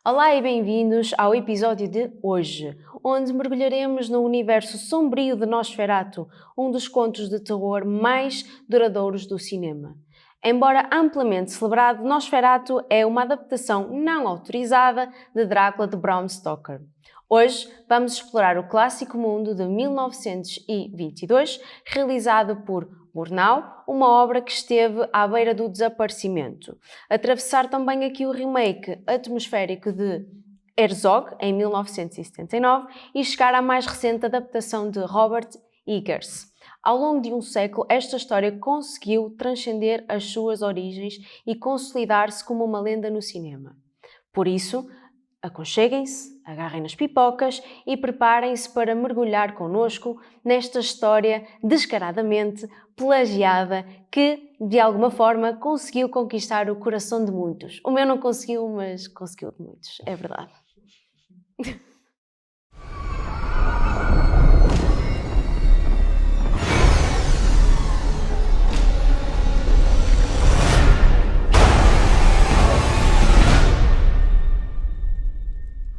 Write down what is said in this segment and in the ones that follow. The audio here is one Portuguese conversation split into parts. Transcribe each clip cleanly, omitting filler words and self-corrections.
Olá e bem-vindos ao episódio de hoje, onde mergulharemos no universo sombrio de Nosferatu, um dos contos de terror mais duradouros do cinema. Embora amplamente celebrado, Nosferatu é uma adaptação não autorizada de Drácula de Bram Stoker. Hoje vamos explorar o clássico mundo de 1922, realizado por Murnau, uma obra que esteve à beira do desaparecimento. Atravessar também aqui o remake atmosférico de Herzog, em 1979, e chegar à mais recente adaptação de Robert Eggers. Ao longo de um século, esta história conseguiu transcender as suas origens e consolidar-se como uma lenda no cinema. Por isso, aconcheguem-se, agarrem nas pipocas e preparem-se para mergulhar connosco nesta história descaradamente plagiada que, de alguma forma, conseguiu conquistar o coração de muitos. O meu não conseguiu, mas conseguiu de muitos, é verdade.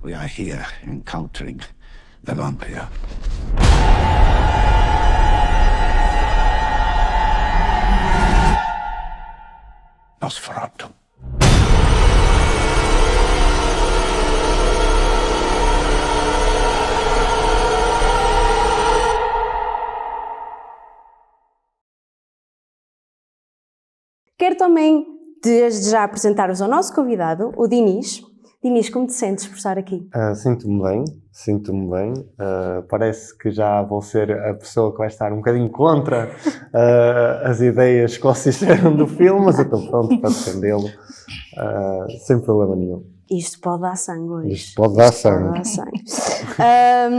We are here encountering the vampire. Nosferatu. Quero também, desde já, apresentar-vos ao nosso convidado, o Dinis. Dinis, como te sentes por estar aqui? Sinto-me bem. Parece que já vou ser a pessoa que vai estar um bocadinho contra as ideias que vocês tiveram do filme, mas eu estou pronto para defendê-lo, sem problema nenhum. Isto pode dar sangue hoje. Isto pode dar sangue.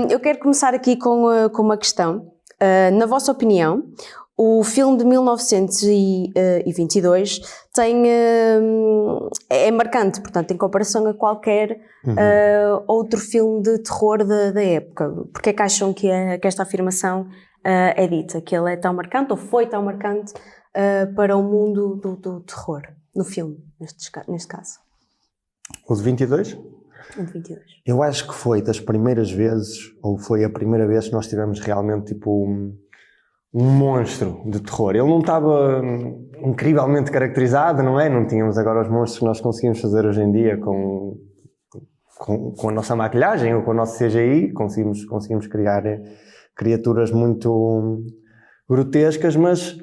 Eu quero começar aqui com uma questão. Na vossa opinião, o filme de 1922 é marcante, portanto, em comparação a qualquer outro filme de terror da época. Porque é que acham que esta afirmação é dita? Que ele é tão marcante, ou foi tão marcante para o mundo do terror, no filme, neste caso? O de 22? O de 22. Eu acho que foi das primeiras vezes, ou foi a primeira vez que nós tivemos realmente tipo um monstro de terror. Ele não estava incrivelmente caracterizado, não é? Não tínhamos agora os monstros que nós conseguimos fazer hoje em dia com a nossa maquilhagem ou com o nosso CGI. Conseguimos criar criaturas muito grotescas, mas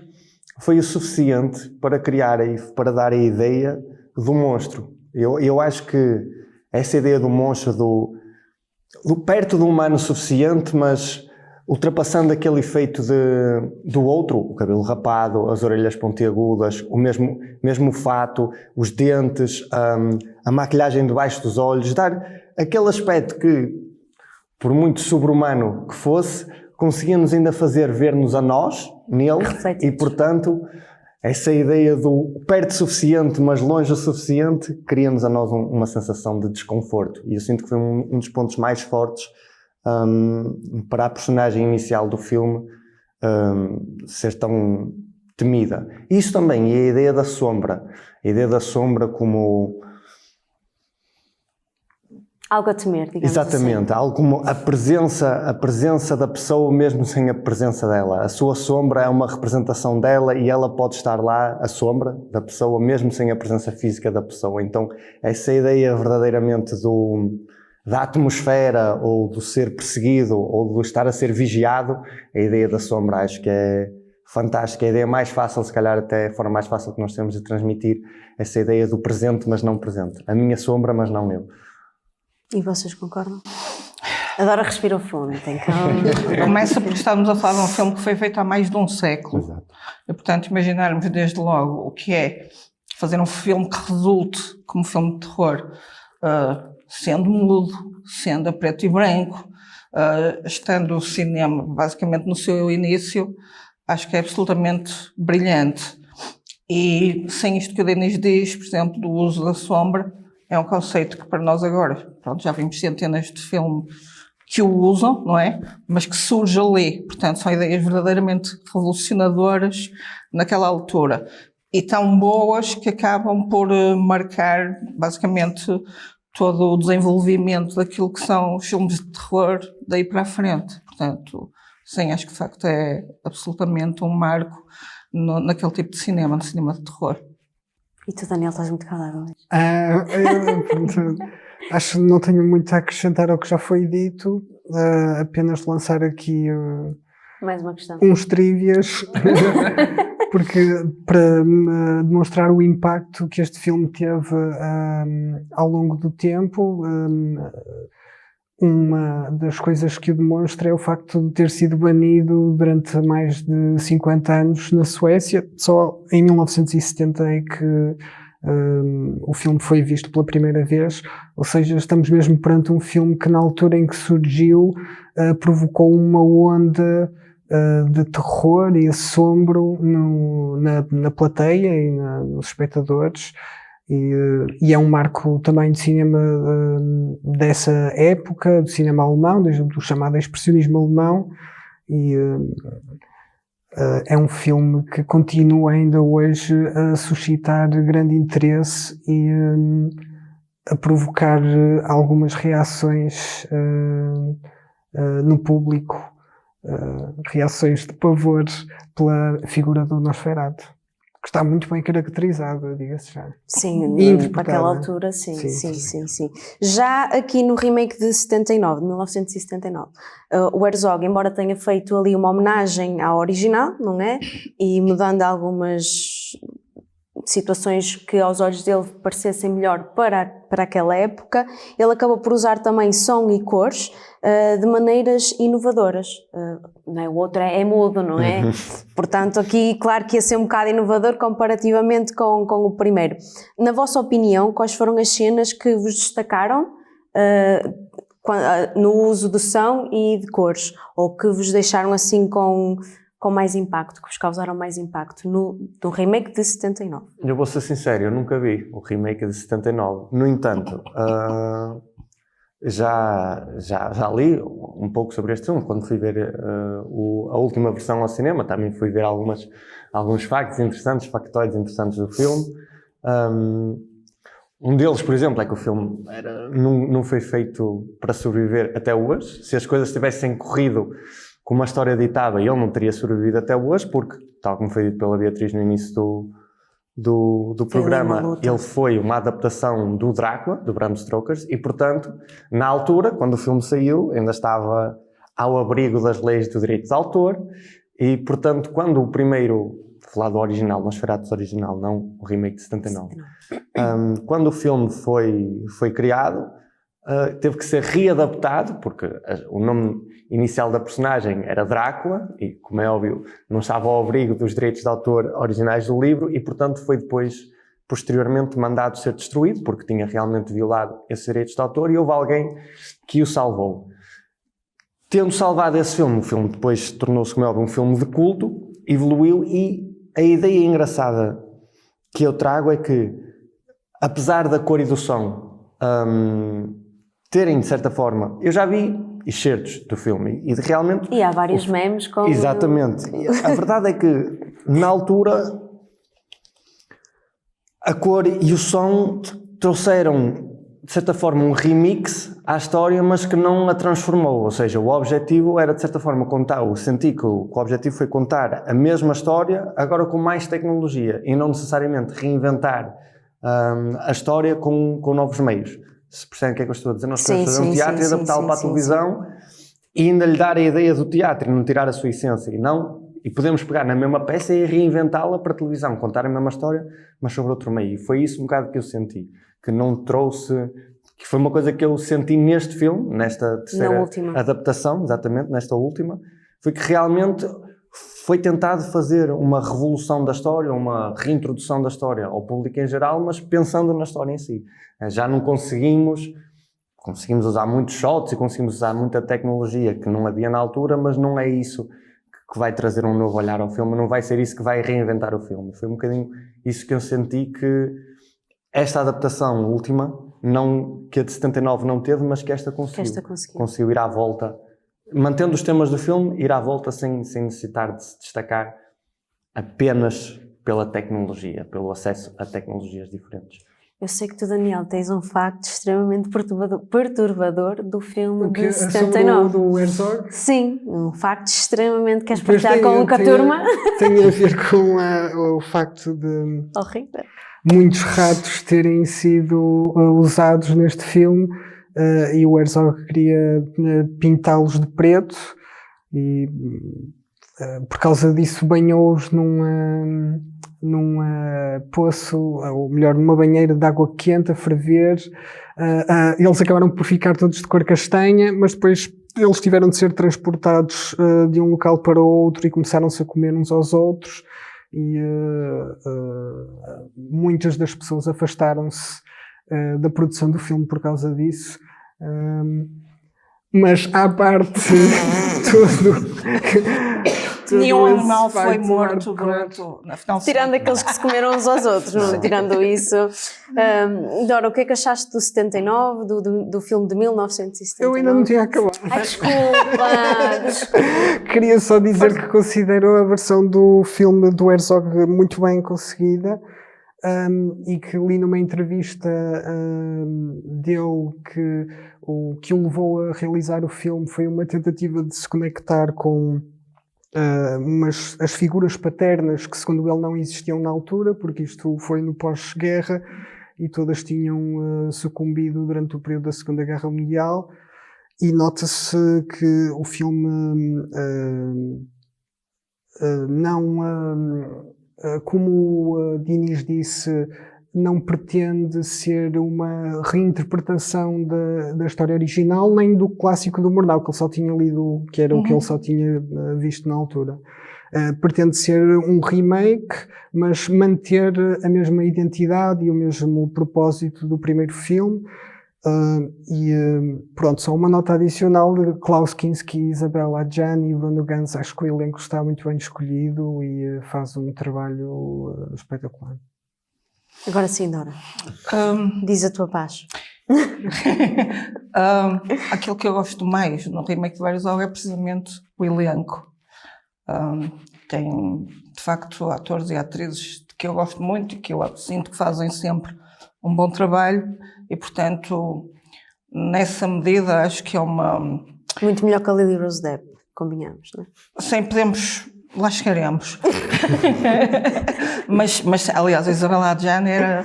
foi o suficiente para criar e para dar a ideia do monstro. Eu acho que essa ideia do monstro, do perto do humano suficiente, mas ultrapassando aquele efeito do outro, o cabelo rapado, as orelhas pontiagudas, o mesmo fato, os dentes, a maquilhagem debaixo dos olhos, dar aquele aspecto que, por muito sobre-humano que fosse, conseguia-nos ainda fazer ver-nos a nós, nele, e portanto, essa ideia do perto o suficiente, mas longe o suficiente, cria-nos a nós uma sensação de desconforto. E eu sinto que foi um dos pontos mais fortes para a personagem inicial do filme ser tão temida. Isso também, e a ideia da sombra. A ideia da sombra como algo a temer, digamos. Exatamente, assim. Algo como a presença da pessoa mesmo sem a presença dela. A sua sombra é uma representação dela e ela pode estar lá, a sombra da pessoa, mesmo sem a presença física da pessoa. Então, essa ideia verdadeiramente da atmosfera, ou do ser perseguido, ou do estar a ser vigiado, a ideia da sombra acho que é fantástica. A ideia mais fácil, se calhar até a forma mais fácil que nós temos de transmitir, essa ideia do presente, mas não presente. A minha sombra, mas não eu. E vocês concordam? Adoro respirar fundo, tem calma. Começa porque estamos a falar de um filme que foi feito há mais de um século. Exato. E, portanto, imaginarmos desde logo o que é fazer um filme que resulte como filme de terror, sendo mudo, sendo a preto e branco, estando o cinema basicamente no seu início, acho que é absolutamente brilhante. E sem isto que o Denis diz, por exemplo, do uso da sombra, é um conceito que para nós agora, pronto, já vimos centenas de filmes que o usam, não é? Mas que surge ali. Portanto, são ideias verdadeiramente revolucionadoras naquela altura. E tão boas que acabam por marcar basicamente todo o desenvolvimento daquilo que são os filmes de terror daí para a frente. Portanto, sim, acho que de facto é absolutamente um marco naquele tipo de cinema, no cinema de terror. E tu, Daniel, estás muito calado. Acho que não tenho muito a acrescentar ao que já foi dito, apenas lançar aqui Mais uma questão. uns trivias, porque para demonstrar o impacto que este filme teve ao longo do tempo, uma das coisas que o demonstra é o facto de ter sido banido durante mais de 50 anos na Suécia. Só em 1970 é que o filme foi visto pela primeira vez, ou seja, estamos mesmo perante um filme que na altura em que surgiu provocou uma onda de terror e assombro na plateia e nos espectadores. E é um marco também de cinema dessa época, do cinema alemão, do chamado expressionismo alemão, e é um filme que continua ainda hoje a suscitar grande interesse e a provocar algumas reações no público, reações de pavor pela figura do Nosferatu, que está muito bem caracterizada, diga-se já. Sim, E interpretada. naquela altura, sim. Sim. Já aqui no remake de 79, de 1979, o Herzog, embora tenha feito ali uma homenagem ao original, não é? E mudando algumas situações que aos olhos dele parecessem melhor para aquela época, ele acabou por usar também som e cores de maneiras inovadoras. Não é? O outro é mudo, não é? Portanto, aqui, claro que ia ser um bocado inovador comparativamente com o primeiro. Na vossa opinião, quais foram as cenas que vos destacaram no uso de som e de cores? Ou que vos deixaram assim com mais impacto, que vos causaram mais impacto no remake de 79? Eu vou ser sincero, eu nunca vi o remake de 79. No entanto, já li um pouco sobre este filme quando fui ver a última versão ao cinema. Também fui ver alguns factos interessantes, factoides interessantes do filme. Um deles, por exemplo, é que o filme não foi feito para sobreviver até hoje. Se as coisas tivessem corrido como a história ditava, ele não teria sobrevivido até hoje, porque, tal como foi dito pela Beatriz no início do programa, ele foi uma adaptação do Drácula, do Bram Stoker, e, portanto, na altura, quando o filme saiu, ainda estava ao abrigo das leis do direito de autor, e, portanto, quando o primeiro, falar do original, Nosferatu original, não o remake de 79, quando o filme foi criado, teve que ser readaptado, porque o nome inicial da personagem era Drácula, e, como é óbvio, não estava ao abrigo dos direitos de autor originais do livro, e, portanto, foi depois, posteriormente, mandado ser destruído, porque tinha realmente violado esses direitos de autor, e houve alguém que o salvou. Tendo salvado esse filme, o filme depois tornou-se, como é óbvio, um filme de culto, evoluiu, e a ideia engraçada que eu trago é que, apesar da cor e do som terem, de certa forma, eu já vi excertos do filme e realmente... E há vários memes com... Exatamente. A verdade é que, na altura, a cor e o som trouxeram, de certa forma, um remix à história, mas que não a transformou. Ou seja, o objetivo era, de certa forma, contar... Eu senti que o objetivo foi contar a mesma história, agora com mais tecnologia, e não necessariamente reinventar a história com novos meios. Se percebem o que é que eu estou a dizer, nós podemos fazer um teatro e adaptá-lo para a televisão e ainda lhe dar a ideia do teatro e não tirar a sua essência. E podemos pegar na mesma peça e reinventá-la para a televisão, contar a mesma história, mas sobre outro meio. E foi isso um bocado que eu senti, que não trouxe... que foi uma coisa que eu senti neste filme, nesta terceira adaptação, exatamente, nesta última, foi que realmente foi tentado fazer uma revolução da história, uma reintrodução da história ao público em geral, mas pensando na história em si. Já não conseguimos usar muitos shots e conseguimos usar muita tecnologia que não havia na altura, mas não é isso que vai trazer um novo olhar ao filme, não vai ser isso que vai reinventar o filme. Foi um bocadinho isso que eu senti, que esta adaptação última, que a de 79 não teve, mas que esta conseguiu ir à volta, mantendo os temas do filme, ir à volta sem necessitar de se destacar apenas pela tecnologia, pelo acesso a tecnologias diferentes. Eu sei que tu, Daniel, tens um facto extremamente perturbador do filme de 79. Do Herzog? Sim, um facto extremamente... Queres Depois partilhar com a turma? Tem a ver com o facto de Horrível. muitos ratos terem sido usados neste filme e o Herzog queria pintá-los de preto e por causa disso banhou-os num poço, ou melhor, numa banheira de água quente a ferver. Eles acabaram por ficar todos de cor castanha, mas depois eles tiveram de ser transportados de um local para outro e começaram-se a comer uns aos outros e muitas das pessoas afastaram-se da produção do filme por causa disso. Mas à parte Nenhum animal foi morto durante na final. Tirando aqueles que se comeram uns aos outros, não? Tirando isso. Dora, o que é que achaste do 79, do filme de 1979? Eu ainda não tinha acabado. Ai, desculpa. Queria só dizer que considero a versão do filme do Herzog muito bem conseguida e que li numa entrevista dele que o que o levou a realizar o filme foi uma tentativa de se conectar com as figuras paternas que, segundo ele, não existiam na altura, porque isto foi no pós-guerra e todas tinham sucumbido durante o período da Segunda Guerra Mundial. E nota-se que o filme como o Diniz disse, não pretende ser uma reinterpretação da história original, nem do clássico do Murnau, que ele só tinha lido, que era o que ele só tinha visto na altura. Pretende ser um remake, mas manter a mesma identidade e o mesmo propósito do primeiro filme. Pronto, só uma nota adicional de Klaus Kinski, Isabelle Adjani e Bruno Ganz. Acho que o elenco está muito bem escolhido e faz um trabalho espetacular. Agora sim, Dora. Diz a tua paz. Aquilo que eu gosto mais no remake de Herzog é precisamente o elenco. Tem, de facto, atores e atrizes que eu gosto muito e que eu sinto que fazem sempre um bom trabalho e, portanto, nessa medida acho que é uma... Muito melhor que a Lily Rose Depp, combinamos, não é? Sim, podemos... Lá chegaremos. mas, aliás, a Isabelle Adjani era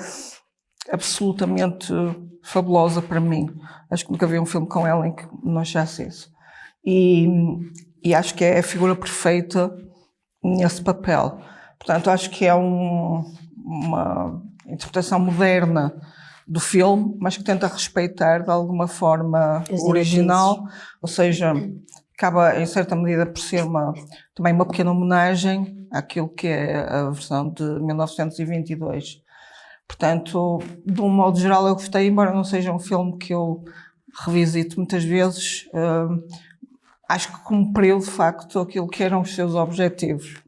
absolutamente fabulosa para mim. Acho que nunca vi um filme com ela em que não achasse isso. E acho que é a figura perfeita nesse papel. Portanto, acho que é uma interpretação moderna do filme, mas que tenta respeitar de alguma forma o original, ou seja... acaba, em certa medida, por ser também uma pequena homenagem àquilo que é a versão de 1922. Portanto, de um modo geral, eu gostei, embora não seja um filme que eu revisito muitas vezes, acho que cumpriu, de facto, aquilo que eram os seus objetivos.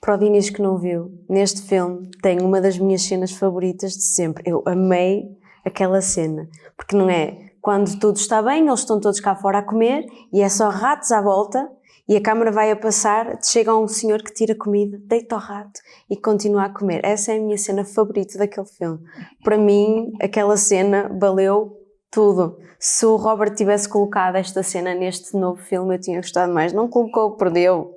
Para o Diniz que não viu, neste filme tem uma das minhas cenas favoritas de sempre. Eu amei aquela cena, porque não é... Quando tudo está bem, eles estão todos cá fora a comer e é só ratos à volta e a câmara vai a passar, chega um senhor que tira comida, deita o rato e continua a comer. Essa é a minha cena favorita daquele filme. Para mim, aquela cena valeu tudo. Se o Robert tivesse colocado esta cena neste novo filme, eu tinha gostado mais. Não colocou, perdeu.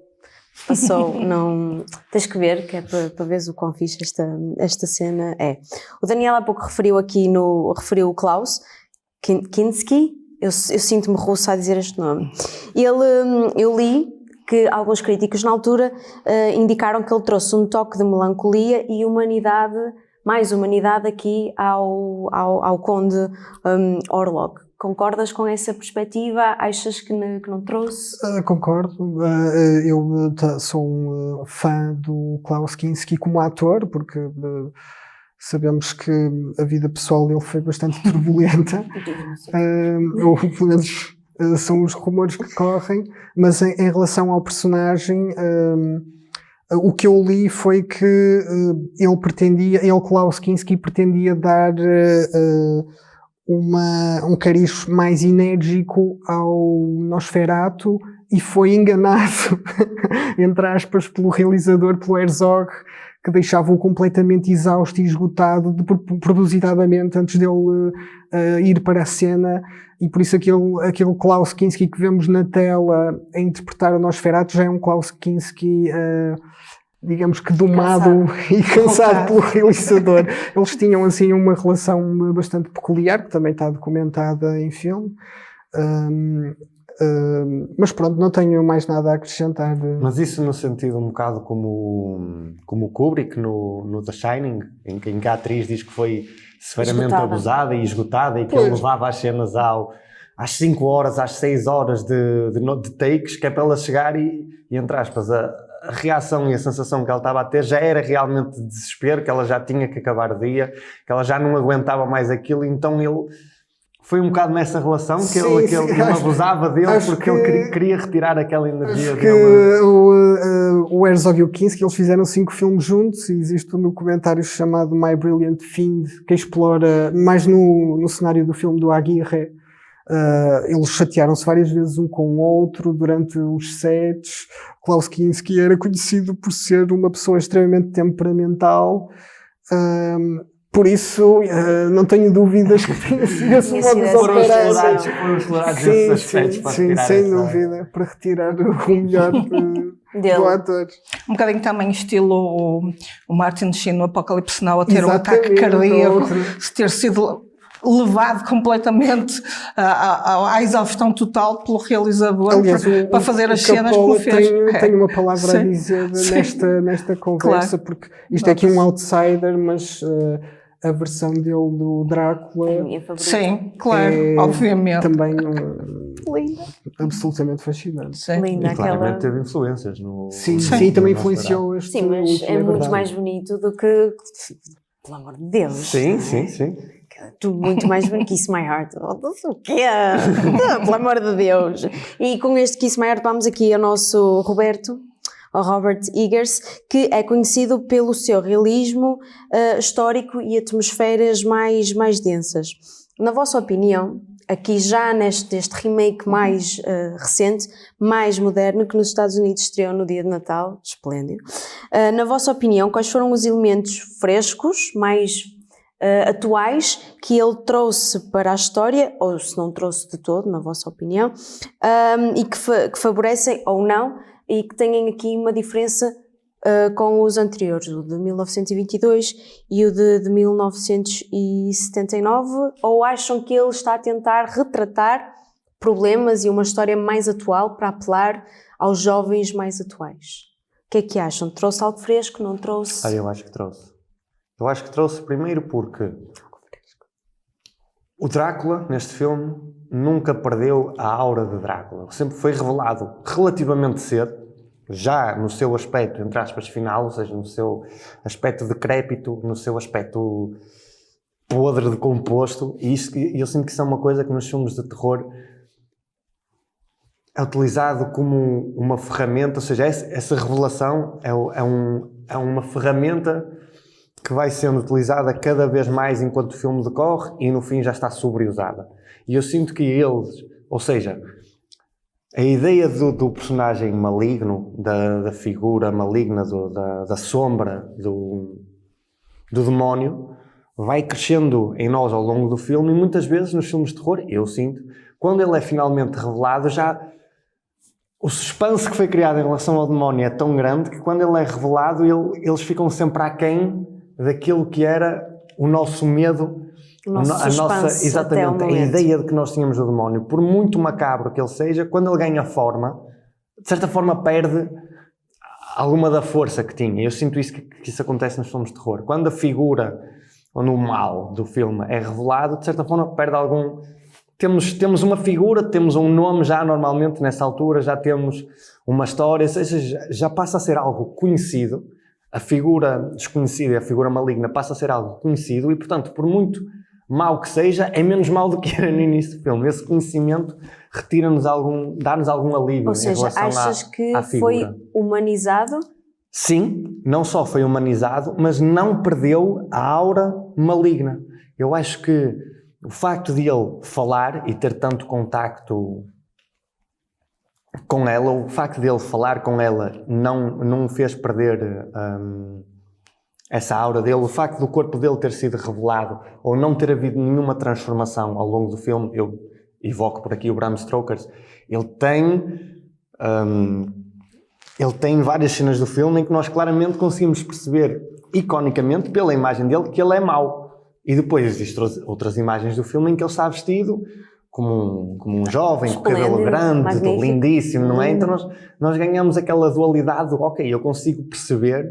Passou, não... Tens que ver, que é para veres o quão fixe esta cena é. O Daniel há pouco referiu o Klaus Kinski, eu sinto-me russa a dizer este nome. Eu li que alguns críticos na altura indicaram que ele trouxe um toque de melancolia e humanidade, mais humanidade aqui ao Conde Orlok. Concordas com essa perspectiva? Achas que não trouxe? Concordo. Eu sou um fã do Klaus Kinski como ator, porque... sabemos que a vida pessoal dele foi bastante turbulenta, ou pelo menos são os rumores que correm, mas em relação ao personagem, o que eu li foi que Klaus Kinski pretendia dar um cariz mais enérgico ao Nosferatu e foi enganado, entre aspas, pelo realizador, pelo Herzog, que deixava-o completamente exausto e esgotado propositadamente antes dele ir para a cena, e por isso aquele Klaus Kinski que vemos na tela a interpretar o Nosferatu já é um Klaus Kinski digamos que domado e cansado pelo realizador. Eles tinham assim uma relação bastante peculiar, que também está documentada em filme. Mas pronto, não tenho mais nada a acrescentar. Mas isso no sentido um bocado como o Kubrick no The Shining, em que a atriz diz que foi severamente abusada e esgotada, e que ele levava as cenas às 5 horas, às 6 horas de takes, que é para ela chegar e entre aspas, a reação e a sensação que ela estava a ter já era realmente de desespero, que ela já tinha que acabar o dia, que ela já não aguentava mais aquilo, então ele foi um bocado nessa relação que ele abusava dele porque ele queria retirar aquela energia dele. O Herzog e o Kinski, eles fizeram 5 filmes juntos, e existe um documentário chamado My Brilliant Fiend, que explora mais no cenário do filme do Aguirre. Eles chatearam-se várias vezes um com o outro durante os sets. Klaus Kinski era conhecido por ser uma pessoa extremamente temperamental, por isso não tenho dúvidas que tenha sido esse modus operandi. Foram explorados esses aspectos para retirar sem dúvida, para retirar o melhor do ator. Um bocadinho também estilo o Martin Sheen no Apocalipse Now, a ter um ataque cardíaco, ter sido levado completamente à exaustão total pelo realizador. Aliás, para fazer as cenas que ele fez. Tenho uma palavra a dizer nesta conversa, porque isto é aqui um outsider, mas a versão dele do Drácula sim, claro, obviamente também absolutamente fascinante. Linda, e claramente teve influências no... Sim, também influenciou este. Sim, mas é muito mais bonito do que, pelo amor de Deus. Sim. Muito mais bonito. Kiss My Heart. O quê? Pelo amor de Deus. E com este Kiss My Heart vamos aqui ao nosso Robert Eggers, que é conhecido pelo seu realismo histórico e atmosferas mais densas. Na vossa opinião, aqui já neste remake mais recente, mais moderno, que nos Estados Unidos estreou no dia de Natal, esplêndido, na vossa opinião, quais foram os elementos frescos, mais atuais, que ele trouxe para a história, ou se não trouxe de todo, na vossa opinião, e que favorecem ou não, e que têm aqui uma diferença com os anteriores, o de 1922 e o de 1979, ou acham que ele está a tentar retratar problemas e uma história mais atual para apelar aos jovens mais atuais? O que é que acham? Trouxe algo fresco? Não trouxe? Eu acho que trouxe. Eu acho que trouxe primeiro porque o Drácula, neste filme, nunca perdeu a aura de Drácula. Sempre foi revelado relativamente cedo, já no seu aspecto, entre aspas, final, ou seja, no seu aspecto decrépito, no seu aspecto podre, decomposto, e eu sinto que isso é uma coisa que nos filmes de terror é utilizado como uma ferramenta, ou seja, essa revelação é uma ferramenta que vai sendo utilizada cada vez mais enquanto o filme decorre e no fim já está sobreusada. E eu sinto que eles, ou seja, a ideia do personagem maligno, da figura maligna, da sombra, do demónio, vai crescendo em nós ao longo do filme, e muitas vezes nos filmes de terror, eu sinto, quando ele é finalmente revelado, já o suspense que foi criado em relação ao demónio é tão grande que quando ele é revelado, eles ficam sempre aquém daquilo que era o nosso medo, exatamente, a ideia de que nós tínhamos do demónio. Por muito macabro que ele seja, quando ele ganha forma, de certa forma perde alguma da força que tinha. Eu sinto isso que isso acontece nos filmes de terror. Quando a figura, ou no mal do filme, é revelado, de certa forma perde algum... Temos uma figura, temos um nome já normalmente nessa altura, já temos uma história, ou seja, já passa a ser algo conhecido. A figura desconhecida e a figura maligna passa a ser algo conhecido e, portanto, por muito mau que seja, é menos mau do que era no início do filme. Esse conhecimento dá-nos algum alívio. Ou seja, em relação achas que à figura. Foi humanizado? Sim, não só foi humanizado, mas não perdeu a aura maligna. Eu acho que o facto de ele falar e ter tanto contacto com ela, o facto de ele falar com ela não o fez perder essa aura dele, o facto do corpo dele ter sido revelado ou não ter havido nenhuma transformação ao longo do filme, eu evoco por aqui o Bram Stoker, ele tem várias cenas do filme em que nós claramente conseguimos perceber, iconicamente, pela imagem dele, que ele é mau. E depois existem outras imagens do filme em que ele está vestido como um jovem, com cabelo grande, magnífico, lindíssimo, não é? Então nós ganhamos aquela dualidade do, ok, eu consigo perceber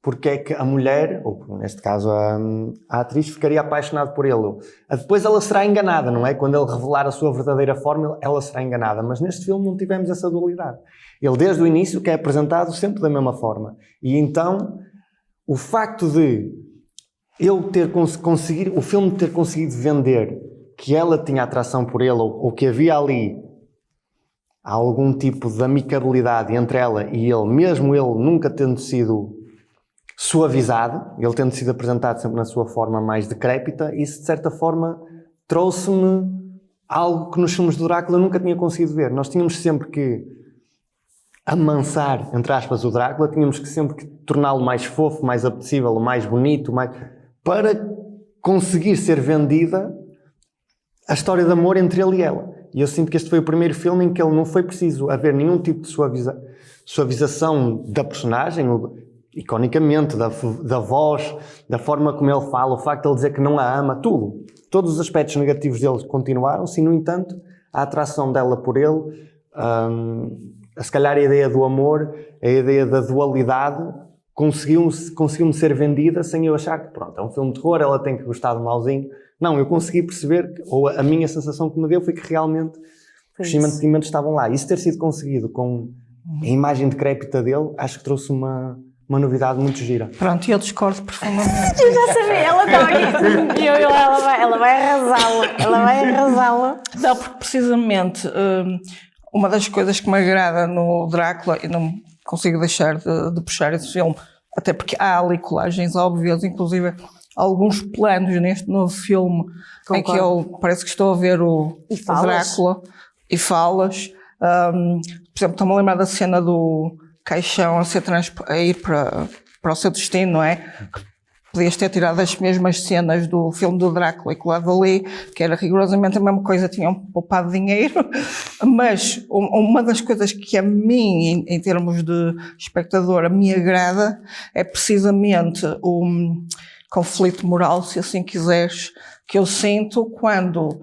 porque é que a mulher, ou neste caso a atriz, ficaria apaixonada por ele. Depois ela será enganada, não é? Quando ele revelar a sua verdadeira forma, ela será enganada. Mas neste filme não tivemos essa dualidade. Ele, desde o início, que é apresentado sempre da mesma forma. E então, o facto de o filme ter conseguido vender que ela tinha atração por ele, ou que havia ali algum tipo de amicabilidade entre ela e ele, mesmo ele nunca tendo sido suavizado, ele tendo sido apresentado sempre na sua forma mais decrépita, isso de certa forma trouxe-me algo que nos filmes do Drácula eu nunca tinha conseguido ver. Nós tínhamos sempre que amansar, entre aspas, o Drácula, tínhamos que sempre que torná-lo mais fofo, mais apetecível, mais bonito, para conseguir ser vendida a história de amor entre ele e ela. E eu sinto que este foi o primeiro filme em que ele não foi preciso haver nenhum tipo de suavização da personagem, iconicamente, da voz, da forma como ele fala, o facto de ele dizer que não a ama, tudo. Todos os aspectos negativos dele continuaram-se e, no entanto, a atração dela por ele, se calhar a ideia do amor, a ideia da dualidade, conseguiu-me ser vendida sem eu achar que, pronto, é um filme de terror, ela tem que gostar do mauzinho. Não, eu consegui perceber, ou a minha sensação que me deu foi que realmente os sentimentos estavam lá. Isso ter sido conseguido com a imagem decrépita dele, acho que trouxe uma novidade muito gira. Pronto, eu discordo profundamente. Eu já sabia, ela estava aqui. Ela vai arrasá-la. Não, porque precisamente uma das coisas que me agrada no Drácula, e não consigo deixar de puxar esse filme, até porque há ali colagens óbvias, inclusive alguns planos neste novo filme. Concordo. Em que eu parece que estou a ver o Drácula e falas. Por exemplo, estou-me a lembrar da cena do caixão a ir para o seu destino, não é? Podias ter tirado as mesmas cenas do filme do Drácula e colado ali, que era rigorosamente a mesma coisa, tinham poupado dinheiro, mas uma das coisas que a mim, em termos de espectadora, me agrada é precisamente o conflito moral, se assim quiseres, que eu sinto quando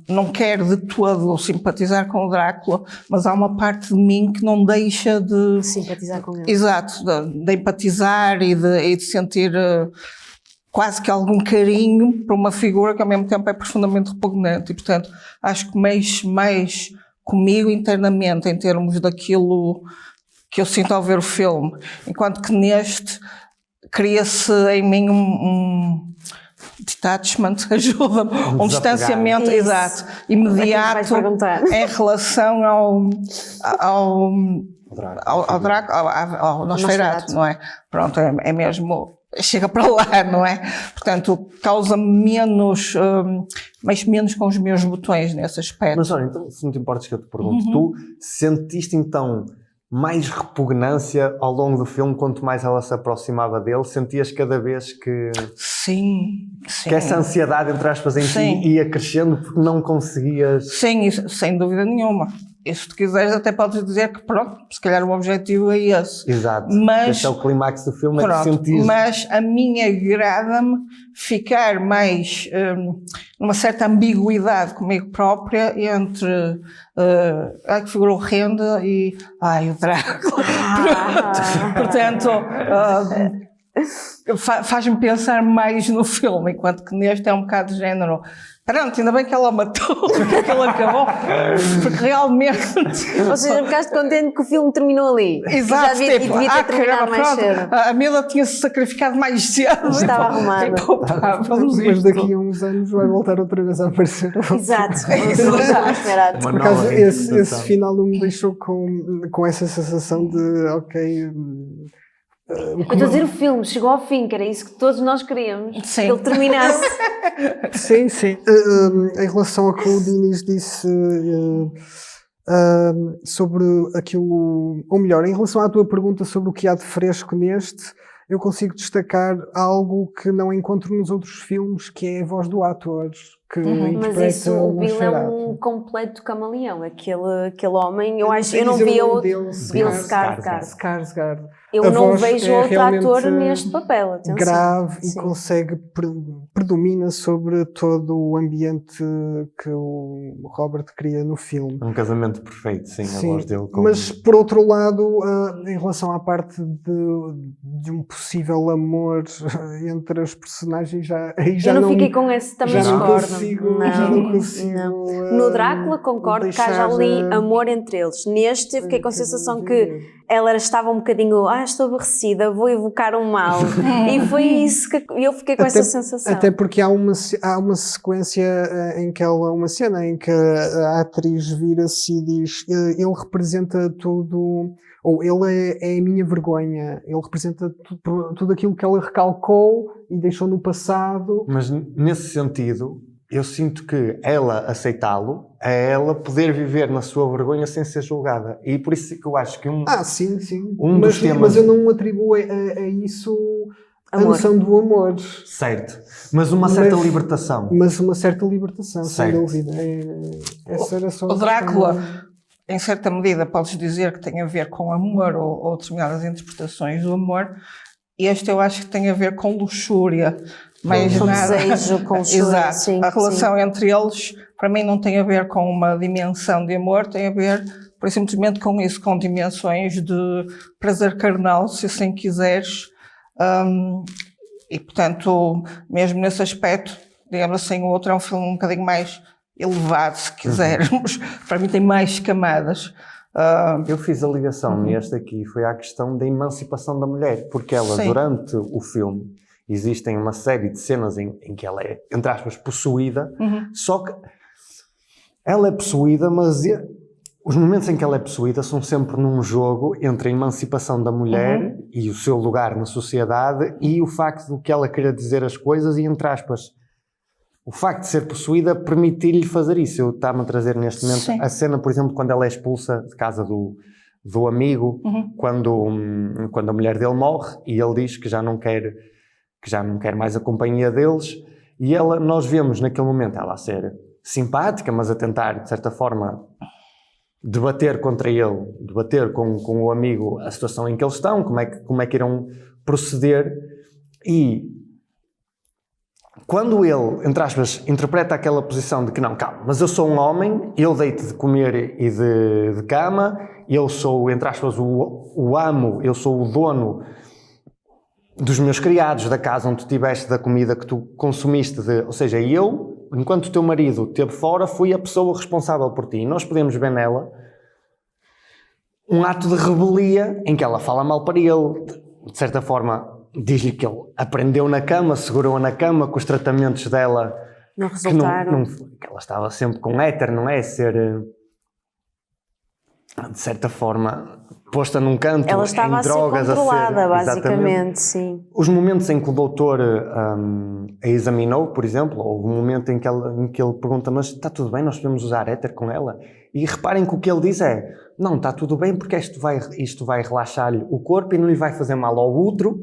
não quero de todo simpatizar com o Drácula, mas há uma parte de mim que não deixa de simpatizar com ele. Exato, de empatizar e de sentir quase que algum carinho por uma figura que ao mesmo tempo é profundamente repugnante. E portanto acho que mais comigo internamente em termos daquilo que eu sinto ao ver o filme, enquanto que neste cria-se em mim um detachment, ajuda-me, um distanciamento exato, imediato em relação ao Nosferatu, não é? Pronto, é mesmo, chega para lá, não é? Portanto, causa-me menos com os meus botões nesse aspecto. Mas olha, então, se não te importas que eu te pergunte, tu sentiste então mais repugnância ao longo do filme quanto mais ela se aproximava dele? Sentias cada vez que... Sim. Que essa ansiedade, entre aspas, em ti ia crescendo porque não conseguias... Sim, isso, sem dúvida nenhuma. E se tu quiseres até podes dizer que pronto, se calhar o objetivo é esse. Exato. Mas, esse é o clímax do filme, pronto, é que sentires... Mas a mim agrada-me ficar mais numa certa ambiguidade comigo própria entre que figura horrenda e o Drácula. Portanto, faz-me pensar mais no filme, enquanto que neste é um bocado de género. Pronto, ainda bem que ela matou, que ela acabou, porque realmente... Ou seja, ficaste contente que o filme terminou ali. Exato, já devia ter terminado mais cedo. A Mila tinha-se sacrificado mais cedo. Estava arrumada. Mas daqui a uns anos vai voltar outra vez a aparecer. Exato. Por acaso, esse final não me deixou com essa sensação de, ok... Eu estou a dizer, o filme chegou ao fim, que era isso que todos nós queríamos, que ele terminasse. Sim. Em relação ao que o Dinis disse sobre aquilo, ou melhor, em relação à tua pergunta sobre o que há de fresco neste, eu consigo destacar algo que não encontro nos outros filmes, que é a voz do ator que interpreta Mas isso, o Bill é Nosferatu. um completo camaleão. Aquele homem, eu não sei não dizer o via nome outro. dele, Bill Skarsgård. Skarsgård. Skarsgård. Eu A não voz vejo é outro ator realmente neste papel, atenção. grave e Sim. consegue, predomina sobre todo o ambiente que o Robert cria no filme. Um casamento perfeito, sim, a voz dele. Mas por outro lado, em relação à parte de um possível amor entre as personagens, aí já Eu não fiquei com esse, também já não discordo. consigo, Não, já não consigo. não. No Drácula concordo que haja ali amor entre eles. Neste eu fiquei com a sensação que ela estava um bocadinho, estou aborrecida, vou evocar um mal. E foi isso que eu fiquei com essa sensação. Até porque há uma sequência em que uma cena em que a atriz vira-se e diz: ele representa tudo, ou ele é a minha vergonha, ele representa tudo aquilo que ela recalcou e deixou no passado. Mas nesse sentido, eu sinto que ela aceitá-lo é ela poder viver na sua vergonha sem ser julgada. E por isso que eu acho que Sim. dos temas... Mas eu não atribuo a isso a Amor. noção do amor. Certo. Mas uma certa libertação. Mas uma certa libertação, sem Certo. dúvida. Essa era só O Drácula, em certa medida, podes dizer que tem a ver com amor ou determinadas interpretações do amor. Este eu acho que tem a ver com luxúria. Mais Com nada. desejo, com luxúria, Exato. sim, A relação entre eles, para mim, não tem a ver com uma dimensão de amor, tem a ver, por simplesmente, com isso, com dimensões de prazer carnal, se assim quiseres. E, portanto, mesmo nesse aspecto, digamos assim, o outro é um filme um bocadinho mais elevado, se quisermos. Para mim tem mais camadas. Eu fiz a ligação neste aqui, foi à questão da emancipação da mulher, porque ela, Sim. durante o filme, existem uma série de cenas em que ela é, entre aspas, possuída, só que ela é possuída, mas os momentos em que ela é possuída são sempre num jogo entre a emancipação da mulher e o seu lugar na sociedade e o facto de que ela queira dizer as coisas e, entre aspas, o facto de ser possuída permitir-lhe fazer isso. Eu estava a trazer neste momento Sim. a cena, por exemplo, quando ela é expulsa de casa do amigo, quando a mulher dele morre e ele diz que já não quer mais a companhia deles, e nós vemos naquele momento ela a ser simpática, mas a tentar, de certa forma, debater contra ele, debater com o amigo a situação em que eles estão, como é que irão proceder. E quando ele, entre aspas, interpreta aquela posição de que não, calma, mas eu sou um homem, eu deito de comer e de cama, eu sou, entre aspas, o amo, eu sou o dono dos meus criados, da casa onde tu estiveste, da comida que tu consumiste, ou seja, eu, enquanto o teu marido esteve fora, fui a pessoa responsável por ti. E nós podemos ver nela um ato de rebelia em que ela fala mal para ele, de certa forma diz-lhe que ele aprendeu na cama, segurou-a na cama, que os tratamentos dela Não resultaram. que ela estava sempre com éter, não é? Ser, de certa forma, posta num canto, Ela estava em drogas, a ser controlada, exatamente. basicamente, sim. Os momentos em que o doutor a examinou, por exemplo, houve um momento em que ele pergunta, mas está tudo bem, nós podemos usar éter com ela? E reparem que o que ele diz é, não, está tudo bem porque isto vai relaxar-lhe o corpo e não lhe vai fazer mal ao útero,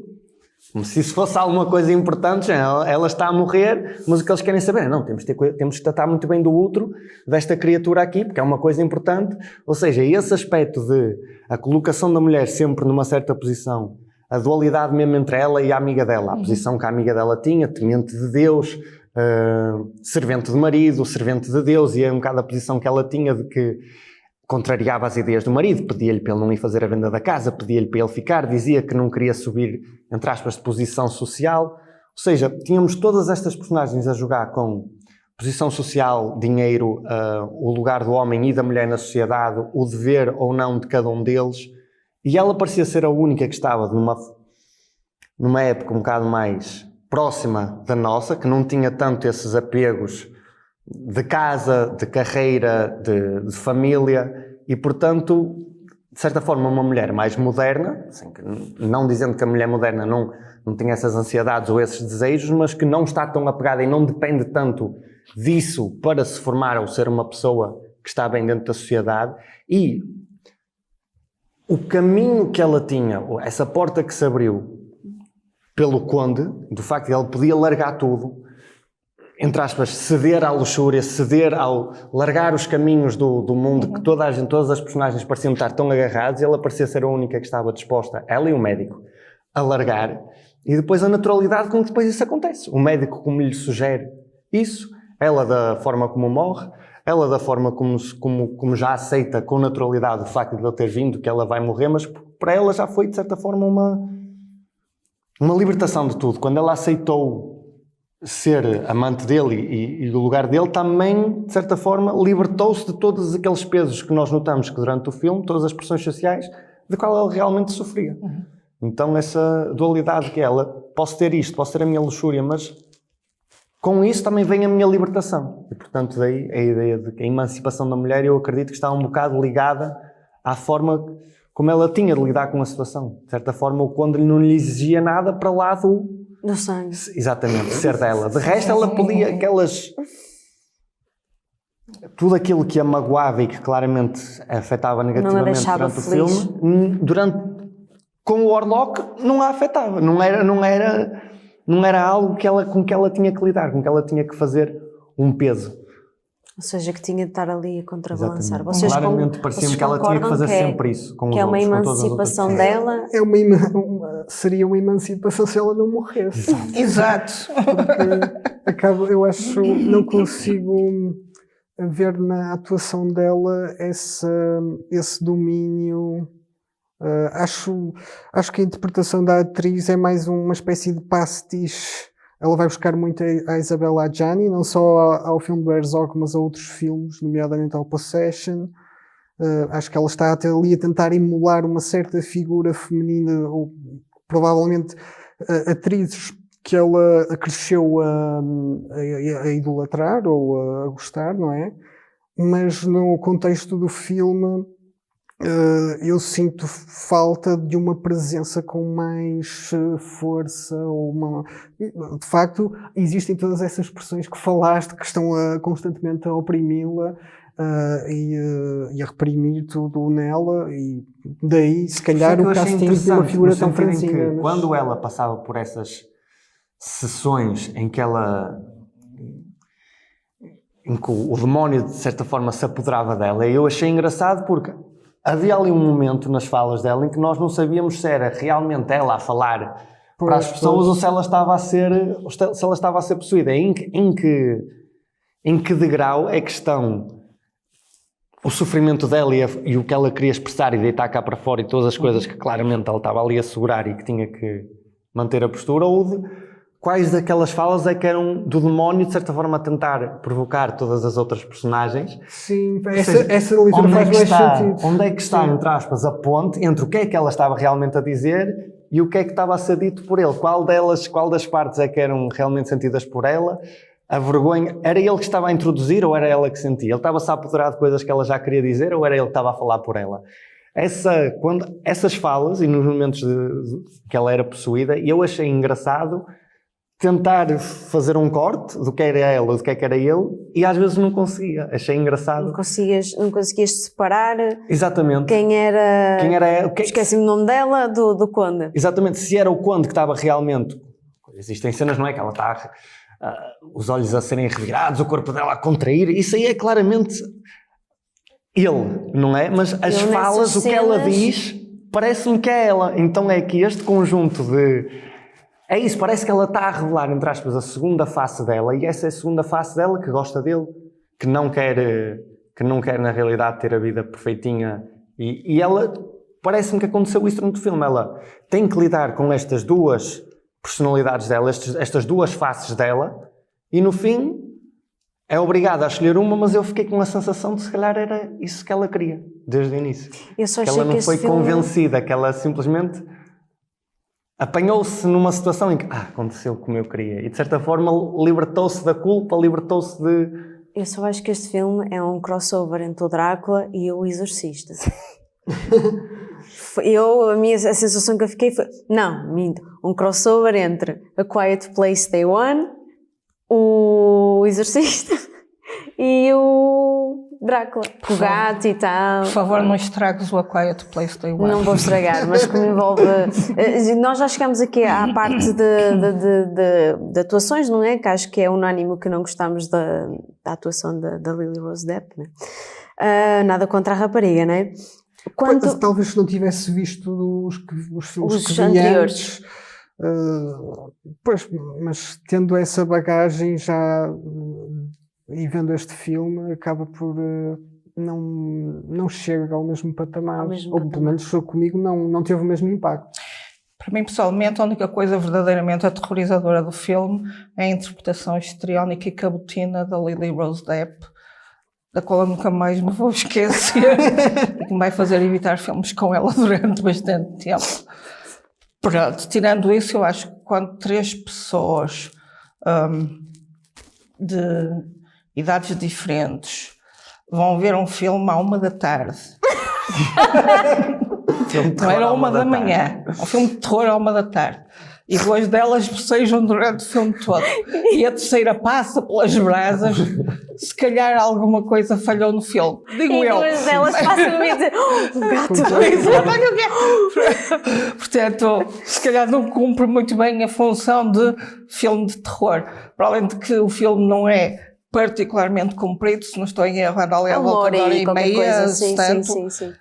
como se isso fosse alguma coisa importante. Ela está a morrer, mas o que eles querem saber é, não, temos que tratar muito bem do útero desta criatura aqui, porque é uma coisa importante. Ou seja, esse aspecto de a colocação da mulher sempre numa certa posição, a dualidade mesmo entre ela e a amiga dela, a posição que a amiga dela tinha, temente de Deus, servente de marido, servente de Deus, e é um bocado a posição que ela tinha de que contrariava as ideias do marido, pedia-lhe para ele não ir fazer a venda da casa, pedia-lhe para ele ficar, dizia que não queria subir, entre aspas, de posição social. Ou seja, tínhamos todas estas personagens a jogar com posição social, dinheiro, o lugar do homem e da mulher na sociedade, o dever ou não de cada um deles, e ela parecia ser a única que estava numa época um bocado mais próxima da nossa, que não tinha tanto esses apegos de casa, de carreira, de família, e portanto, de certa forma, uma mulher mais moderna, assim, não dizendo que a mulher moderna não tem essas ansiedades ou esses desejos, mas que não está tão apegada e não depende tanto disso para se formar ou ser uma pessoa que está bem dentro da sociedade. E o caminho que ela tinha, essa porta que se abriu pelo conde, do facto de ele podia largar tudo, entre aspas, ceder à luxúria, ceder ao largar os caminhos do mundo que todas as personagens pareciam estar tão agarrados, e ela parecia ser a única que estava disposta, ela e o médico, a largar, e depois a naturalidade com que depois isso acontece. O médico como lhe sugere isso, ela da forma como morre, ela da forma como já aceita com naturalidade o facto de ele ter vindo, que ela vai morrer, mas para ela já foi de certa forma uma libertação de tudo. Quando ela aceitou ser amante dele e do lugar dele, também, de certa forma, libertou-se de todos aqueles pesos que nós notamos que durante o filme, todas as pressões sociais, de qual ela realmente sofria. Então essa dualidade que ela, posso ter isto, posso ter a minha luxúria, mas com isso também vem a minha libertação. E portanto daí a ideia de que a emancipação da mulher, eu acredito que está um bocado ligada à forma como ela tinha de lidar com a situação. De certa forma, quando não lhe exigia nada para lá do sangue. Exatamente, ser dela. De resto, ela podia tudo aquilo que a magoava e que claramente afetava negativamente durante o filme, com o Orlok não a afetava. Não era algo com que ela tinha que lidar, com que ela tinha que fazer um peso. Ou seja, que tinha de estar ali a contrabalançar. Exatamente. Claramente parecia-me que ela tinha que fazer sempre isso. Com que é uma emancipação dela. Seria uma emancipação se ela não morresse. Exato. Porque não consigo ver na atuação dela esse domínio. Acho que a interpretação da atriz é mais uma espécie de pastiche. Ela vai buscar muito a Isabella Adjani, não só ao filme do Herzog, mas a outros filmes, nomeadamente ao Possession. Acho que ela está ali a tentar emular uma certa figura feminina, ou provavelmente atrizes que ela cresceu a idolatrar ou a gostar, não é? Mas no contexto do filme, eu sinto falta de uma presença com mais força. De facto, existem todas essas expressões que falaste que estão constantemente a oprimi-la e a reprimir tudo nela, e daí se calhar o casting de uma figura tão franzina. Quando ela passava por essas sessões em que o demónio de certa forma se apoderava dela, eu achei engraçado porque havia ali um momento nas falas dela em que nós não sabíamos se era realmente ela a falar para as pessoas ou se ela estava a ser possuída. Em que degrau é que estão o sofrimento dela e o que ela queria expressar e deitar cá para fora e todas as coisas que claramente ela estava ali a segurar e que tinha que manter a postura, ou de quais daquelas falas é que eram do demónio, de certa forma, a tentar provocar todas as outras personagens. Sim, essa leitura faz mais sentido. Onde é que está, entre aspas, a ponte entre o que é que ela estava realmente a dizer e o que é que estava a ser dito por ele? Qual das partes é que eram realmente sentidas por ela? A vergonha, era ele que estava a introduzir ou era ela que sentia? Ele estava-se a apoderar de coisas que ela já queria dizer ou era ele que estava a falar por ela? Essas falas, e nos momentos que ela era possuída, eu achei engraçado tentar fazer um corte do que era ela ou do que era ele, e às vezes não conseguia. Achei engraçado. Não conseguias separar. Exatamente. Quem era ela. Esqueci-me o nome dela, do Conde. Exatamente. Se era o Conde que estava realmente... Existem cenas, não é? Que ela está... os olhos a serem revirados, o corpo dela a contrair. Isso aí é claramente ele, não é? Mas as falas, o que ela diz, parece-me que é ela. Então é que este conjunto de... É isso, parece que ela está a revelar, entre aspas, a segunda face dela, e essa é a segunda face dela, que gosta dele, que não quer na realidade ter a vida perfeitinha, e ela, parece-me que aconteceu isso durante o filme, ela tem que lidar com estas duas personalidades dela, estas duas faces dela, e no fim é obrigada a escolher uma, mas eu fiquei com a sensação de se calhar era isso que ela queria, desde o início. Eu só que achei ela não foi convencida, que ela simplesmente... apanhou-se numa situação em que aconteceu como eu queria, e de certa forma libertou-se da culpa, libertou-se de... Eu só acho que este filme é um crossover entre o Drácula e o Exorcista. A sensação que eu fiquei foi, um crossover entre A Quiet Place Day One, o Exorcista e o Drácula, com o gato e tal. Por favor, não estragues o A Quiet Place Day One. Não vou estragar, mas como envolve. Nós já chegamos aqui à parte de atuações, não é? Que acho que é unânime que não gostamos da atuação da Lily Rose Depp, né? Nada contra a rapariga, não é? Talvez se não tivesse visto os filmes Os que vi anteriores. Pois, mas tendo essa bagagem já e vendo este filme, acaba por não chega ao mesmo patamar, ou pelo menos comigo não teve o mesmo impacto. Para mim, pessoalmente, a única coisa verdadeiramente aterrorizadora do filme é a interpretação histriónica e cabotina da Lily Rose Depp, da qual eu nunca mais me vou esquecer e que me vai fazer evitar filmes com ela durante bastante tempo. Pronto, tirando isso, eu acho que quando 3 pessoas de idades diferentes vão ver um filme à 1h, não era 1h, um filme de terror à 1h, e 2 delas sejam durante o filme todo, e a terceira passa pelas brasas, se calhar alguma coisa falhou no filme, digo E eu. 2 delas passam a dizer: o gato. Portanto, se calhar não cumpre muito bem a função de filme de terror, para além de que o filme não é particularmente comprido, se não estou em erro, anda ali à volta de 1h30, sim.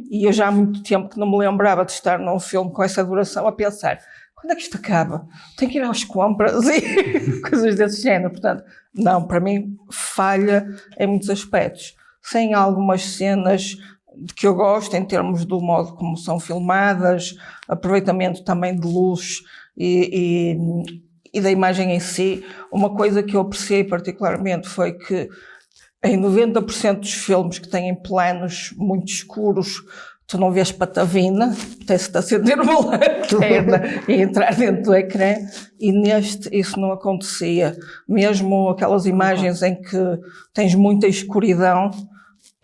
E eu já há muito tempo que não me lembrava de estar num filme com essa duração a pensar, quando é que isto acaba? Tenho que ir às compras e coisas desse género. Portanto, não, para mim falha em muitos aspectos. Sem algumas cenas de que eu gosto em termos do modo como são filmadas, aproveitamento também de luz e da imagem em si. Uma coisa que eu apreciei particularmente foi que em 90% dos filmes que têm planos muito escuros, tu não vês patavina, apetece-te acender uma lanterna e entrar dentro do ecrã, e neste isso não acontecia. Mesmo aquelas imagens em que tens muita escuridão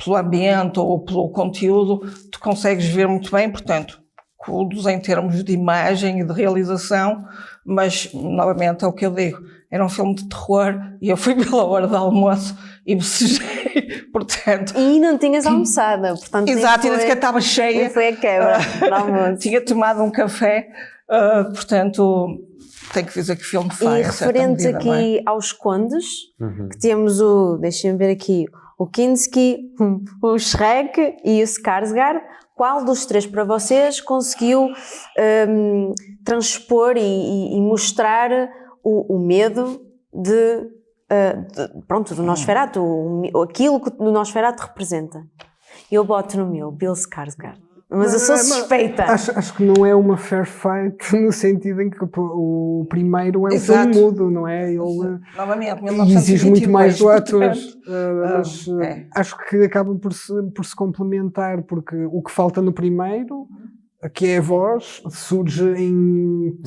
pelo ambiente ou pelo conteúdo, tu consegues ver muito bem, portanto, cuidados em termos de imagem e de realização, mas, novamente, é o que eu digo, era um filme de terror e eu fui pela hora do almoço e bocejei, portanto... E não tinhas almoçada, portanto... Exato, ainda sequer estava cheia. Nem foi a quebra do almoço. Tinha tomado um café, portanto, tenho que dizer que o filme faz. E referente medida, aqui aos condes, que temos o, deixem-me ver aqui, o Kinski, o Shrek e o Skarsgård, qual dos 3 para vocês conseguiu transpor e mostrar o medo do Nosferatu, aquilo que o Nosferatu representa? Eu boto no meu, Bill Skarsgård. Mas eu sou suspeita. Acho que não é uma fair fight no sentido em que o primeiro é um filme mudo, não é? Ele novamente, exige muito mais do ator. Mas acho que acaba por se complementar, porque o que falta no primeiro, que é a voz, surge em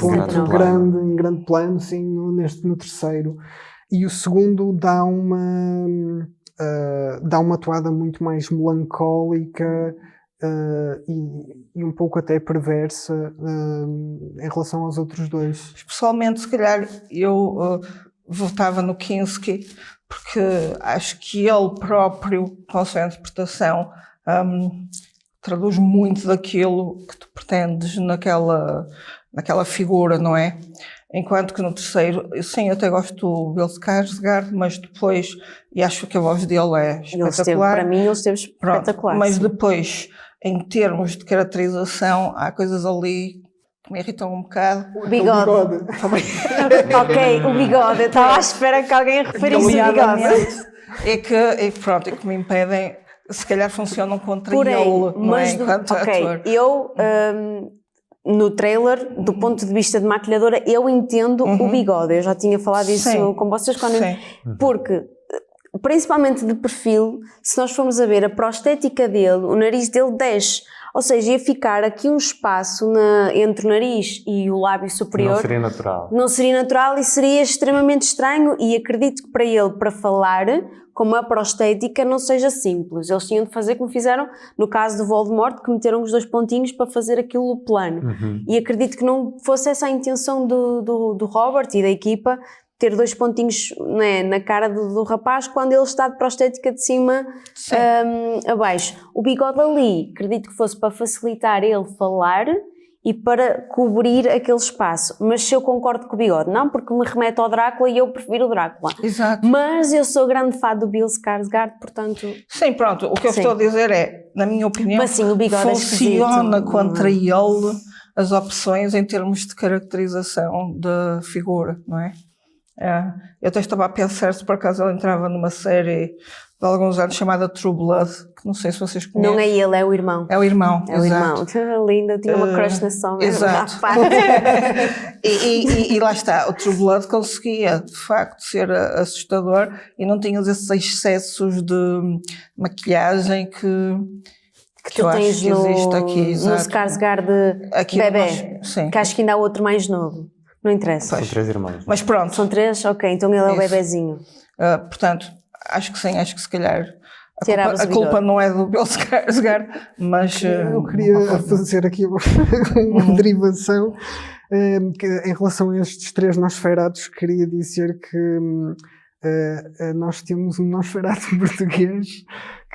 grande plano, sim, no terceiro. E o segundo dá uma toada muito mais melancólica, e um pouco até perversa em relação aos outros 2. Pessoalmente, se calhar, eu votava no Kinski, porque acho que ele próprio, com a sua interpretação, traduz muito daquilo que tu pretendes naquela figura, não é? Enquanto que no terceiro, sim, eu até gosto do Bill Skarsgård, mas depois, e acho que a voz dele é espetacular. Para mim ele esteve espetacular. Mas depois, em termos de caracterização, há coisas ali que me irritam um bocado. O bigode. Ok, o bigode. Eu estava à espera que alguém referisse o bigode. É que me impedem, se calhar funcionam contra ele, não é? Enquanto ator. Eu... no trailer, do ponto de vista de maquilhadora, eu entendo o bigode. Eu já tinha falado isso com vocês porque, principalmente de perfil, se nós formos a ver a prostética dele, o nariz dele desce. Ou seja, ia ficar aqui um espaço entre o nariz e o lábio superior. Não seria natural. Não seria natural e seria extremamente estranho, e acredito que para ele, para falar, como a prostética, não seja simples. Eles tinham de fazer como fizeram no caso do Voldemort, que meteram os 2 pontinhos para fazer aquilo plano. E acredito que não fosse essa a intenção do Robert e da equipa, ter 2 pontinhos, né, na cara do rapaz quando ele está de prostética de cima abaixo. O bigode ali, acredito que fosse para facilitar ele falar e para cobrir aquele espaço. Mas se eu concordo com o bigode, não, porque me remete ao Drácula e eu prefiro o Drácula. Exato. Mas eu sou grande fã do Bill Skarsgård, portanto... Sim, pronto, o que eu Sim. estou a dizer é, na minha opinião, Mas sim, o bigode funciona é contra ele as opções em termos de caracterização da figura, não é? Eu até estava a pensar se por acaso ele entrava numa série de alguns anos chamada True Blood, que não sei se vocês conhecem. Não é ele, é o irmão. É o irmão, É o exato. irmão. Linda, eu tinha uma crush nesse homem. Exato. E lá está, o True Blood conseguia de facto ser assustador e não tinha esses excessos de maquilhagem que tu eu acho tens que existe aqui. no Exato. Skarsgård Aqui bebê, sim. que acho que ainda há outro mais novo. Não interessa. São 3 irmãos. Mas pronto, São 3? Ok, então ele é o Isso. bebezinho. portanto, acho que sim, acho que se calhar Tiravas a o culpa bigode. não é do Bill Skarsgård, mas Eu queria fazer aqui uma derivação que, em relação a estes 3 Nosferatos, queria dizer que nós temos um Nosferatu português.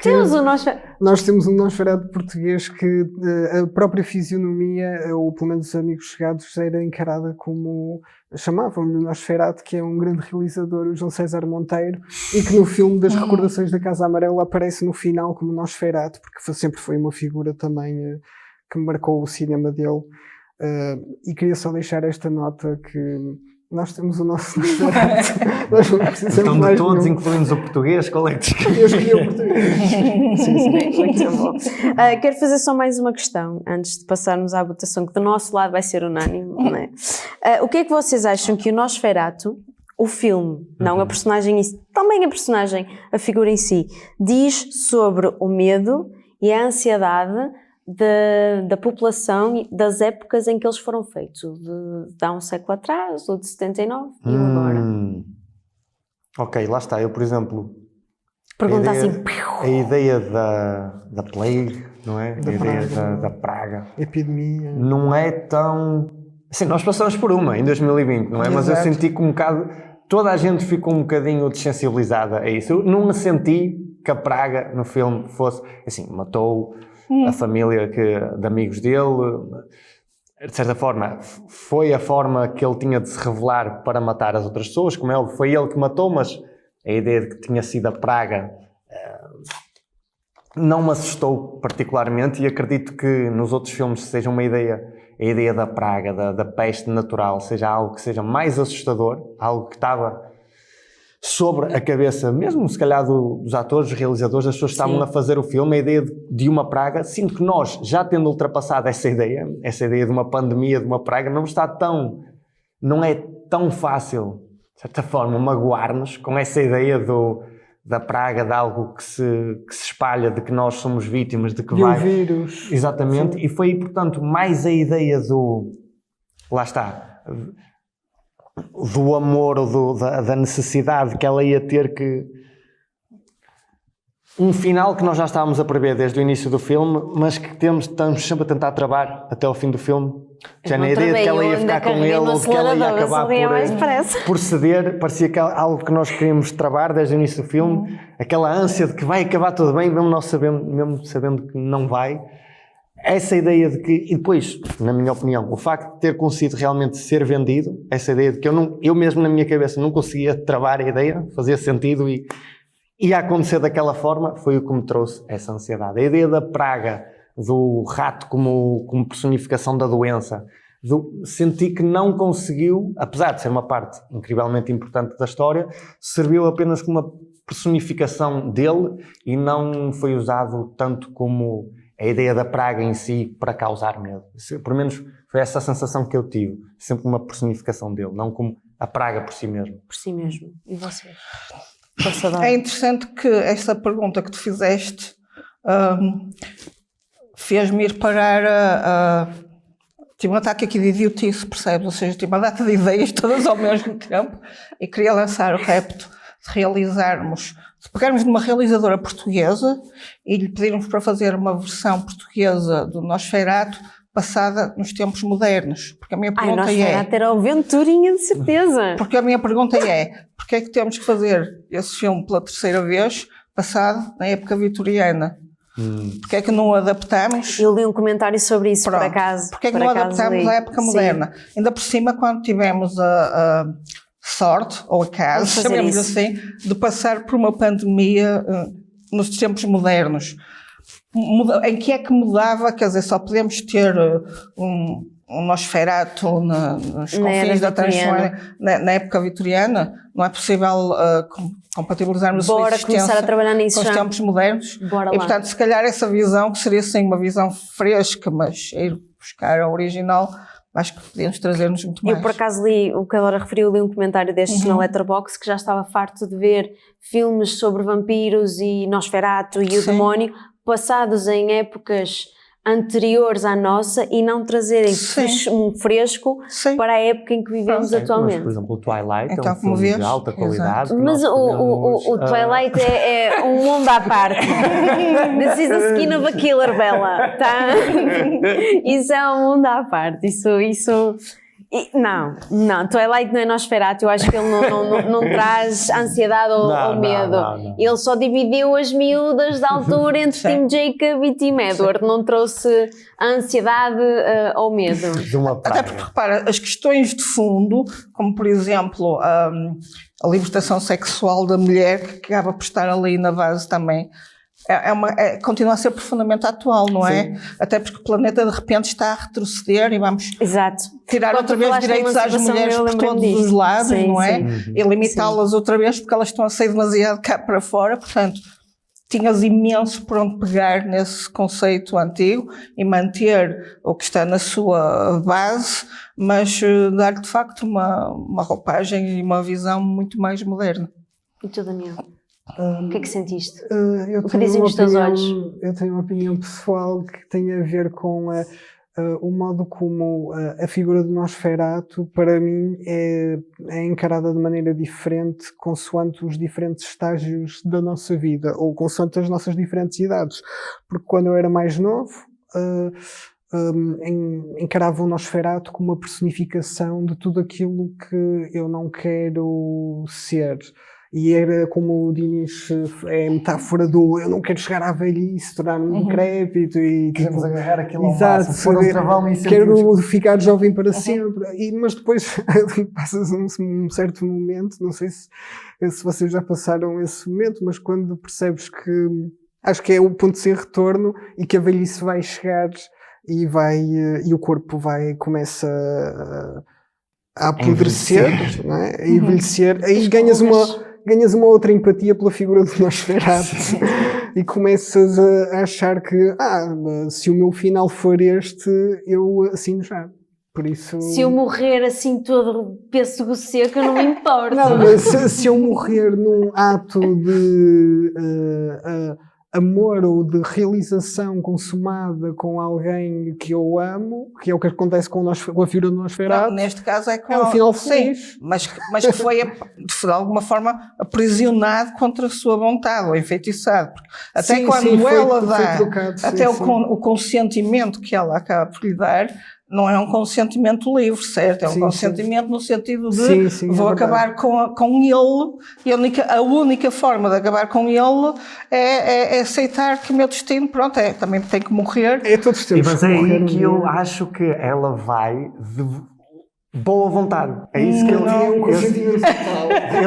Temos o nosso... Nós temos um Nosferatu português que a própria fisionomia, ou pelo menos os amigos chegados, era encarada como, chamavam-lhe o Nosferatu, que é um grande realizador, o João César Monteiro, e que no filme das Recordações da Casa Amarela aparece no final como Nosferatu, porque sempre foi uma figura também que marcou o cinema dele. E queria só deixar esta nota que nós temos o nosso Nosferatu. Nós não precisamos Então, de mais todos, nenhum. incluindo o português, qual é que Eu escolhi o português. Muito bom. Quero fazer só mais uma questão, antes de passarmos à votação, que do nosso lado vai ser unânime, não é? O que é que vocês acham que o Nosferatu, o filme, não a personagem em si, também a personagem, a figura em si, diz sobre o medo e a ansiedade da população das épocas em que eles foram feitos, de há um século atrás, ou de 79 e agora? Ok, lá está. Eu, por exemplo, Pergunta a ideia- assim, a ideia da plague, não é? A ideia da praga Epidemia. não é tão... Assim, nós passamos por uma em 2020, não é? Mas eu Exato. senti que um bocado... Toda a gente ficou um bocadinho desensibilizada a isso. Eu não senti que a praga no filme fosse... Assim, matou a família de amigos dele. De certa forma, foi a forma que ele tinha de se revelar para matar as outras pessoas. Como ele foi ele que matou, mas a ideia de que tinha sido a praga não me assustou particularmente, e acredito que nos outros filmes seja a ideia da praga, da peste natural, seja algo que seja mais assustador, algo que estava sobre a cabeça, mesmo se calhar dos atores, dos realizadores, das pessoas que estavam a fazer o filme, a ideia de uma praga. Sinto que nós, já tendo ultrapassado essa ideia de uma pandemia, de uma praga, não é tão fácil, de certa forma, magoar-nos com essa ideia da praga, de algo que se espalha, de que nós somos vítimas, de que De um vai... vírus. Exatamente, e foi, portanto, mais a ideia lá está, do amor ou da necessidade que ela ia ter, que um final que nós já estávamos a prever desde o início do filme, mas que estamos sempre a tentar travar até ao fim do filme. Já na ideia de que ela ia ficar com ele ou de que ela ia acabar por ceder, parecia que algo que nós queríamos travar desde o início do filme, aquela ânsia de que vai acabar tudo bem, mesmo sabendo que não vai. Essa ideia de que, e depois, na minha opinião, o facto de ter conseguido realmente ser vendido, essa ideia de que eu mesmo na minha cabeça não conseguia travar a ideia, fazia sentido e ia acontecer daquela forma, foi o que me trouxe essa ansiedade. A ideia da praga, do rato como personificação da doença, senti que não conseguiu, apesar de ser uma parte incrivelmente importante da história, serviu apenas como uma personificação dele e não foi usado tanto como a ideia da praga em si para causar medo. Pelo menos foi essa a sensação que eu tive, sempre uma personificação dele, não como a praga por si mesmo. Por si mesmo. E você? É interessante que esta pergunta que tu fizeste fez-me ir parar tive um ataque aqui de idiotice, percebes? Ou seja, tive uma data de ideias todas ao mesmo tempo e queria lançar o repto de pegarmos numa realizadora portuguesa e lhe pedirmos para fazer uma versão portuguesa do Nosferatu passada nos tempos modernos. Porque a minha Ai, pergunta nós é... ter a aventurinha, de certeza. Porque a minha pergunta é, porque é que temos que fazer esse filme pela terceira vez, passado na época vitoriana? Porque é que não o adaptamos? Eu li um comentário sobre isso, por Pronto. acaso. Porque é que por não acaso adaptamos li. à época Sim. moderna? Ainda por cima, quando tivemos a sorte, ou a Vamos casa, fazer chamemos isso. assim, de passar por uma pandemia nos tempos modernos. Em que é que mudava? Quer dizer, só podemos ter um Nosferatu nos Na era confins da vitoriana. Transilvânia, na época vitoriana? Não é possível compatibilizarmos a sua Bora existência começar a trabalhar nisso com os já. tempos modernos? Bora E lá. portanto, se calhar essa visão, que seria sim uma visão fresca, mas ir buscar a original, acho que podíamos trazer-nos muito mais. Eu, por acaso, li, o que a Dora referiu, li um comentário destes na Letterboxd, que já estava farto de ver filmes sobre vampiros e Nosferatu e o Sim. demónio passados em épocas anteriores à nossa e não trazerem Sim. um fresco Sim. para a época em que vivemos Mas, atualmente. por exemplo, o Twilight Então, é um como filme de vês, alta qualidade. que Mas nós podemos, o Twilight é um mundo à parte. This is a skin of a killer, Bella. Tá? Isso é um mundo à parte. Não, Twilight não é Nosferatu. Eu acho que ele não traz ansiedade ou medo. não. Ele só dividiu as miúdas da altura entre Sim. Team Jacob e Team Edward. Não trouxe ansiedade ou medo. De uma Até praia. porque, repara, as questões de fundo, como por exemplo a libertação sexual da mulher, que acaba por estar ali na base também, continua a ser profundamente atual, não é? Até porque o planeta de repente está a retroceder e vamos Exato. tirar Quando outra tu vez falaste da direitos às emancipação, mulheres eu por lembrei-me todos os disto. lados, Sim, não é? sim. E limitá-las outra vez porque elas estão a sair demasiado cá para fora, portanto tinhas imenso por onde pegar nesse conceito antigo e manter o que está na sua base, mas dar de facto uma roupagem e uma visão muito mais moderna. E tu, Daniel? O que é que sentiste? Eu O que dizem os teus olhos? Eu tenho uma opinião pessoal que tem a ver com o modo como a figura de Nosferatu, para mim, é encarada de maneira diferente consoante os diferentes estágios da nossa vida, ou consoante as nossas diferentes idades. Porque quando eu era mais novo, encarava o Nosferatu como uma personificação de tudo aquilo que eu não quero ser. E era como o Dinis é a metáfora do eu não quero chegar à velhice, tornar-me decrépito e Queremos agarrar aquilo ao exato, máximo, pôr um travão e quero sentimos- ficar jovem para sempre. Mas depois passas um certo momento, não sei se vocês já passaram esse momento, mas quando percebes que acho que é o ponto sem retorno e que a velhice vai chegar e o corpo começa a apodrecer, não é? A envelhecer, aí ganhas uma outra empatia pela figura do Nosferatu e começas a achar que se o meu final for este, eu assino já. Por isso... Se eu morrer assim todo pêssego seco, eu não me importo. Não, mas se eu morrer num ato de amor ou de realização consumada com alguém que eu amo, que é o que acontece com a figura do Nosferatu, Não, neste caso é com é um final sim, feliz. mas que foi de alguma forma aprisionado contra a sua vontade ou enfeitiçado. Porque até Sim, quando sim, foi ela trocado, sim, até sim. o consentimento que ela acaba por lhe dar não é um consentimento livre, certo? É um Sim, consentimento no sentido de Sim, vou é acabar com ele e a única forma de acabar com ele é aceitar que o meu destino, pronto, também tem que morrer. É todos temos Mas que é morrer aí um que eu dia. acho que ela vai de boa vontade. É isso que Não, eu consentimento total.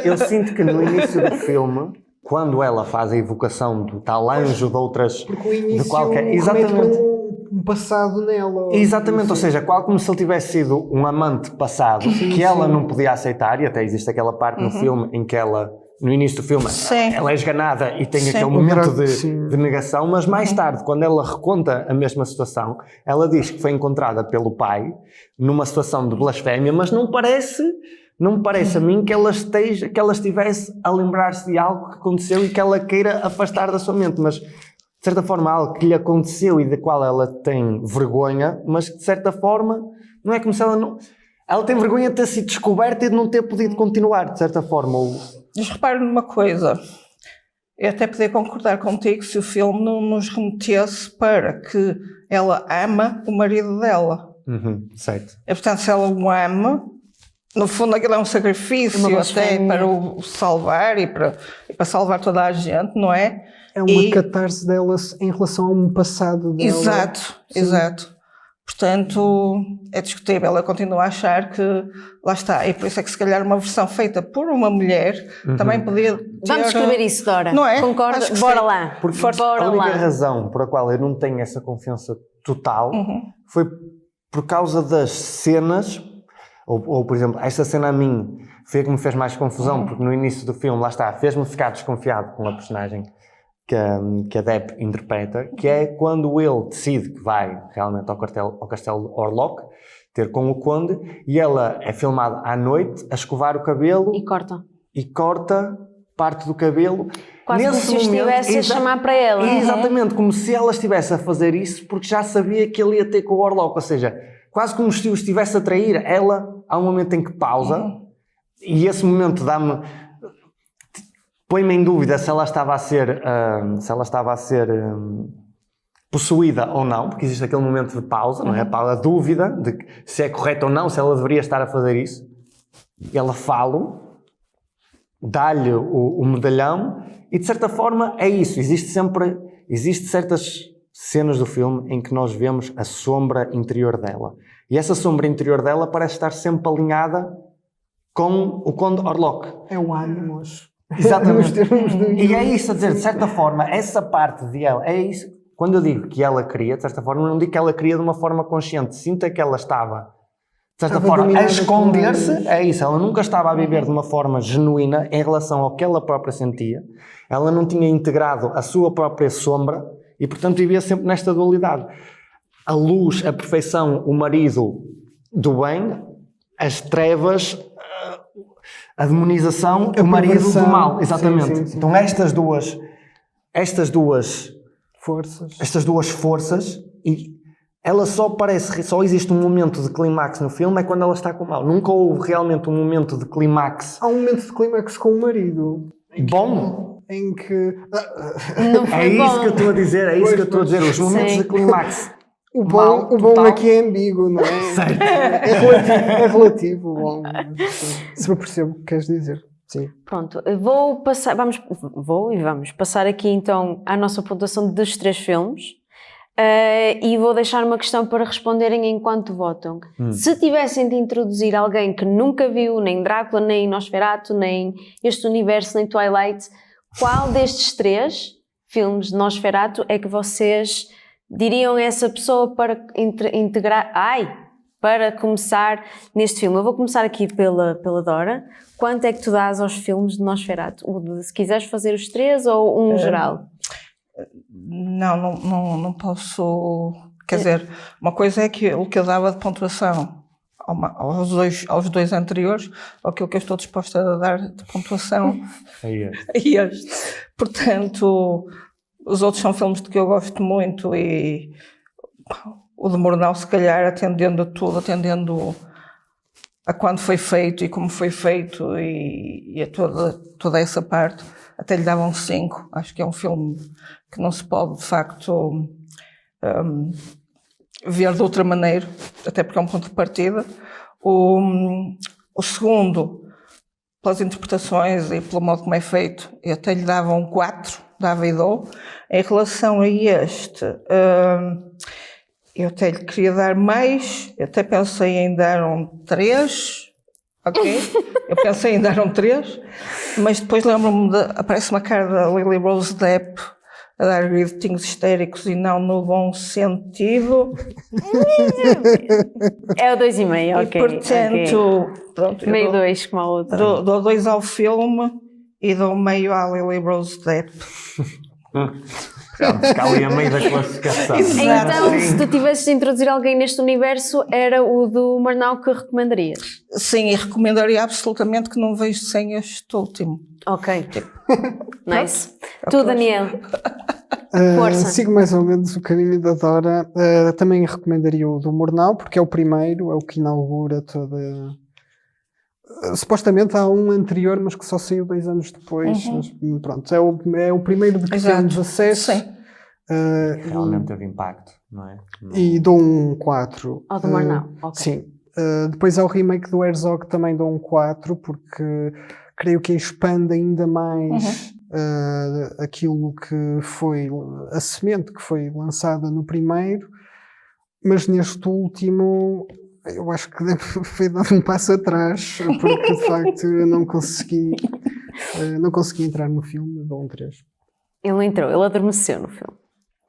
eu sinto que no início do filme, quando ela faz a evocação do tal anjo de outras, Porque o início de qualquer, remete exatamente. para um passado nela. Exatamente, ou seja, quase como se ele tivesse sido um amante passado que ela não podia aceitar, e até existe aquela parte no filme em que ela, no início do filme, Sim. ela é esganada e tem Sim. aquele momento Sim. de negação, mas mais tarde, quando ela reconta a mesma situação, ela diz que foi encontrada pelo pai numa situação de blasfémia, mas não me parece a mim que ela estivesse a lembrar-se de algo que aconteceu e que ela queira afastar da sua mente, mas de certa forma algo que lhe aconteceu e da qual ela tem vergonha, mas que de certa forma não é como se ela não... Ela tem vergonha de ter sido descoberta e de não ter podido continuar, de certa forma. Mas repare numa coisa, eu até podia concordar contigo se o filme não nos remetesse para que ela ama o marido dela. Certo. E, portanto, se ela o ama, no fundo aquilo é um sacrifício Uma até blasfémia. para o salvar e para salvar toda a gente, não é? É uma catarse dela em relação a um passado dela. Exato. Portanto, é discutível. Eu continuo a achar que, lá está, e por isso é que se calhar uma versão feita por uma mulher também podia ter... Vamos escrever isso, Dora. Não é? Concorda? Acho que Bora sim. lá. Porque Bora a única lá. razão por a qual eu não tenho essa confiança total foi por causa das cenas, ou por exemplo, esta cena a mim foi a que me fez mais confusão, porque no início do filme, lá está, fez-me ficar desconfiado com a personagem que a Depp interpreta, que é quando ele decide que vai realmente ao castelo de Orlok, ter com o conde, e ela é filmada à noite a escovar o cabelo E corta. corta parte do cabelo. Quase como se o estivesse a chamar para ela. Exatamente, como se ela estivesse a fazer isso porque já sabia que ele ia ter com o Orlok, ou seja, quase como se o estivesse a trair. Ela, há um momento em que pausa, e esse momento põe-me em dúvida se ela estava a ser possuída ou não, porque existe aquele momento de pausa, não é? A dúvida de se é correto ou não, se ela deveria estar a fazer isso. E ela fala, dá-lhe o medalhão, e de certa forma é isso. Existe certas cenas do filme em que nós vemos a sombra interior dela. E essa sombra interior dela parece estar sempre alinhada com o Conde Orlok. É o ânimos. Exatamente. E é isso a dizer, de certa forma, essa parte de ela, é isso. Quando eu digo que ela queria, de certa forma, eu não digo que ela queria de uma forma consciente. Sinto que ela estava, de certa forma, a esconder-se. É isso, ela nunca estava a viver de uma forma genuína em relação ao que ela própria sentia. Ela não tinha integrado a sua própria sombra e, portanto, vivia sempre nesta dualidade. A luz, a perfeição, o marido do bem, as trevas, a demonização, o marido do mal. Exatamente. Sim. Então estas duas forças, e ela só existe um momento de clímax no filme é quando ela está com o mal. Nunca houve realmente um momento de clímax. Há um momento de clímax com o marido. Bom. Em que... Não foi É isso bom. que eu estou a dizer, os momentos de clímax. O bom aqui é ambíguo, não é? Certo. É relativo, bom. Se eu percebo o que queres dizer. Sim. Pronto, vamos passar aqui então à nossa pontuação dos 3 filmes e vou deixar uma questão para responderem enquanto votam. Se tivessem de introduzir alguém que nunca viu nem Drácula, nem Nosferatu, nem este universo, nem Twilight, qual destes 3 filmes de Nosferatu é que vocês diriam a essa pessoa para integrar... para começar neste filme? Eu vou começar aqui pela Dora. Quanto é que tu dás aos filmes de Nosferatu? Se quiseres fazer os 3 ou um geral? Não posso... Quer dizer, uma coisa é aquilo que eu dava de pontuação aos 2 anteriores, ou aquilo que eu estou disposta a dar de pontuação a este. Portanto, os outros são filmes de que eu gosto muito e... O de Murnau, se calhar, atendendo a tudo, atendendo a quando foi feito e como foi feito e a toda essa parte, até lhe davam 5. Acho que é um filme que não se pode, de facto, ver de outra maneira, até porque é um ponto de partida. O segundo, pelas interpretações e pelo modo como é feito, eu até lhe dava um 4, dava e dou. Em relação a este... eu até lhe queria dar mais, eu até pensei em dar um 3, ok? Eu pensei em dar um 3, mas depois lembro-me aparece uma cara da Lily Rose Depp a dar gritinhos histéricos e não no bom sentido. É o 2,5, ok. E portanto, pronto, meio 2 como a outra. Dou 2 ao filme e dou meio à Lily Rose Depp. Fica ali a meio da classificação. Então, se tu tivesses de introduzir alguém neste universo, era o do Murnau que recomendarias? Sim, e recomendaria absolutamente que não vejo sem este último. Ok. Nice. Tu, Daniel? Força. Sigo mais ou menos o caminho da Dora. Também recomendaria o do Murnau, porque é o primeiro, é o que inaugura toda... Supostamente há um anterior, mas que só saiu 2 anos depois. Mas, pronto, é o primeiro de que temos acesso. Sim. Realmente teve impacto. não é? E dou um 4. Ao do Murnau, ok. Sim. Depois ao remake do Herzog também dou um 4, porque creio que expande ainda mais aquilo que foi a semente que foi lançada no primeiro, mas neste último eu acho que foi dar um passo atrás, porque de facto eu não consegui entrar no filme. Dou um 3. Ele não entrou, ele adormeceu no filme.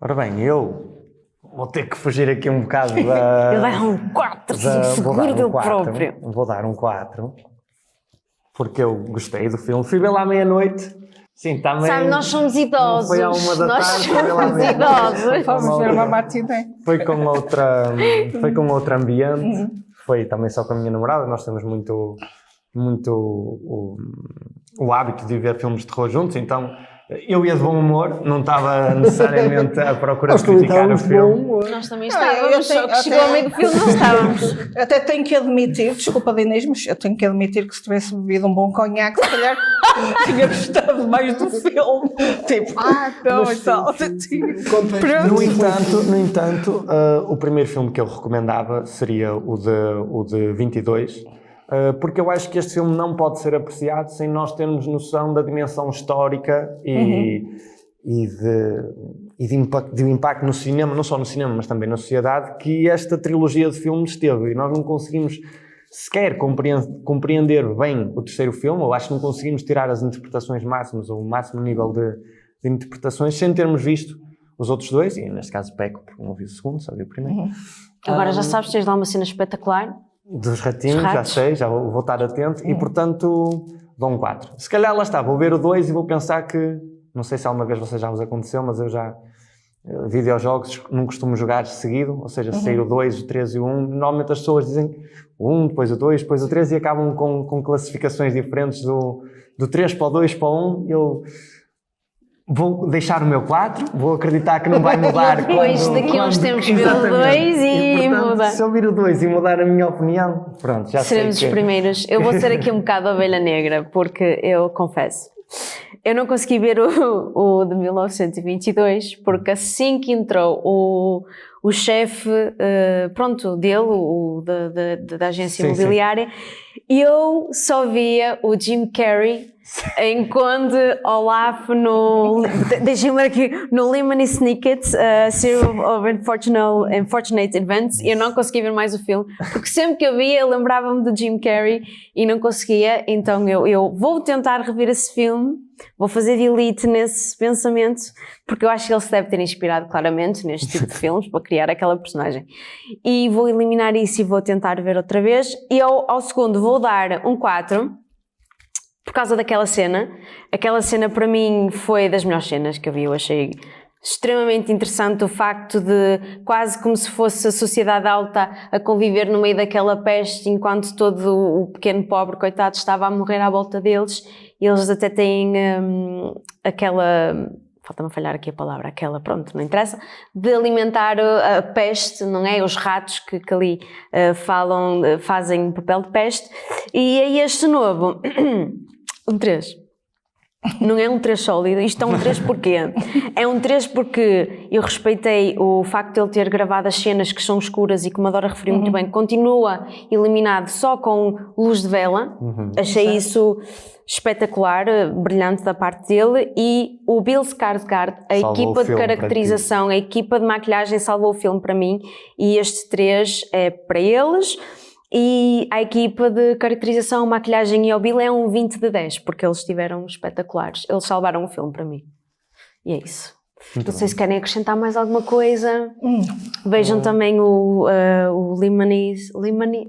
Ora bem, eu vou ter que fugir aqui um bocado da... Ele vai dar um 4, seguro dele próprio. Vou dar um 4, porque eu gostei do filme. Fui ver lá à meia-noite. Sim, também... Sabe, nós somos idosos. Foi à 1 da Nós tarde, fui ver lá à somos meia-noite. idosos. Vamos ver uma matinê. Foi com outro ambiente. Foi também só com a minha namorada. Nós temos muito o hábito de ver filmes de terror juntos, então eu ia de bom humor, não estava necessariamente à procura de criticar o filme. Nós também eu estávamos, só tenho- que chegou ao meio do filme não estávamos. Até tenho que admitir, desculpa da Inês, mas eu tenho que admitir que se tivesse bebido um bom conhaque, se calhar tinha gostado mais do filme. Tipo, não, e tal. No entanto, o primeiro filme que eu recomendava seria o de 22, porque eu acho que este filme não pode ser apreciado sem nós termos noção da dimensão histórica e do impacto no cinema, não só no cinema, mas também na sociedade, que esta trilogia de filmes teve. E nós não conseguimos sequer compreender bem o terceiro filme, ou acho que não conseguimos tirar as interpretações máximas, ou o máximo nível de interpretações, sem termos visto os outros dois, e neste caso peco, porque não vi o segundo, só vi o primeiro. Agora já sabes, tens lá uma cena espetacular. Dos ratinhos, Dos já ratos. sei, já vou estar atento, e portanto dou um 4. Se calhar lá está, vou ver o 2 e vou pensar que, não sei se alguma vez já vos aconteceu, mas eu já, videojogos não costumo jogar seguido, ou seja, sair o 2, o 3 e o 1, normalmente as pessoas dizem o 1, depois o 2, depois o 3 e acabam com classificações diferentes do 3 para o 2 para o 1, eu vou deixar o meu 4, vou acreditar que não vai mudar. Depois, daqui a uns tempos, ver o Exatamente. 2 e portanto, muda. Se eu vir o 2 e mudar a minha opinião, pronto, já Seremos sei os que... primeiros. Eu vou ser aqui um bocado a ovelha negra, porque eu confesso, eu não consegui ver o de 1922, porque assim que entrou o chefe, pronto, dele, da agência Sim, imobiliária, eu só via o Jim Carrey em Conde Olaf deixem-me ver aqui, no Lemony Snicket, Series of Unfortunate Events. Eu não consegui ver mais o filme, porque sempre que eu via eu lembrava-me do Jim Carrey e não conseguia, então eu vou tentar rever esse filme, vou fazer delete nesse pensamento, porque eu acho que ele se deve ter inspirado claramente neste tipo de filmes para criar aquela personagem, e vou eliminar isso e vou tentar ver outra vez. E ao segundo vou dar um 4 por causa daquela cena. Aquela cena para mim foi das melhores cenas que eu vi. Eu achei extremamente interessante o facto de quase como se fosse a sociedade alta a conviver no meio daquela peste, enquanto todo o pequeno pobre coitado estava a morrer à volta deles. E eles até têm aquela... falta-me a falhar aqui a palavra, aquela, pronto, não interessa, de alimentar a peste, não é? Os ratos que ali fazem o papel de peste. E aí este novo, um 3. Não é um 3 sólido, isto é um 3 porquê? É um 3 porque eu respeitei o facto de ele ter gravado as cenas que são escuras e, como a Dora referiu muito bem, continua iluminado só com luz de vela. Achei isso espetacular, brilhante da parte dele. E o Bill Skarsgård, a Salvou equipa o de filme caracterização, a equipa de maquilhagem salvou o filme para mim, e este 3 é para eles. E a equipa de caracterização, maquilhagem e ao Bill é um 20 de 10, porque eles estiveram espetaculares. Eles salvaram o filme para mim. E é isso. Não sei se querem acrescentar mais alguma coisa. Vejam também o Lemony...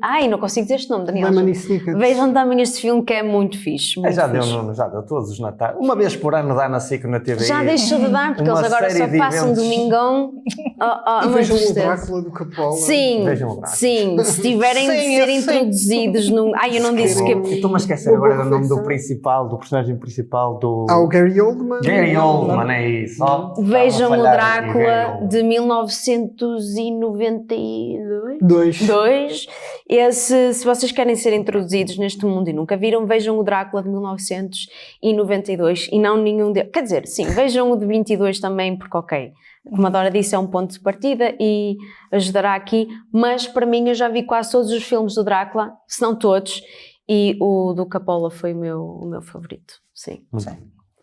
Ai, não consigo dizer este nome, Daniel. Lemony Snicket. Vejam também este filme, que é muito fixe. Muito Já deu, fixe. Nuno, já deu todos os natais. Uma vez por ano dá na SIC na TV. Já deixou de dar, porque Uma eles agora série só de passam eventos. domingão. E Uma vejam o tristeza. Drácula do Capola. Sim, Vejam o Drácula. sim. Se tiverem de Sim, ser sim. introduzidos num... Ai, eu não disse que... Eu estou-me a esquecer agora do nome do principal, do personagem principal do... Há o Gary Oldman. Gary Oldman, é isso. Ó, Vejam estava a o falhar aqui, Drácula Gary Oldman. de 1992. 2. 2. Esse, se vocês querem ser introduzidos neste mundo e nunca viram, vejam o Drácula de 1992 e não nenhum deles. Quer dizer, sim, vejam o de 22 também, porque ok, como a Dora disse, é um ponto de partida e ajudará aqui, mas para mim eu já vi quase todos os filmes do Drácula, se não todos, e o do Coppola foi o meu favorito, sim.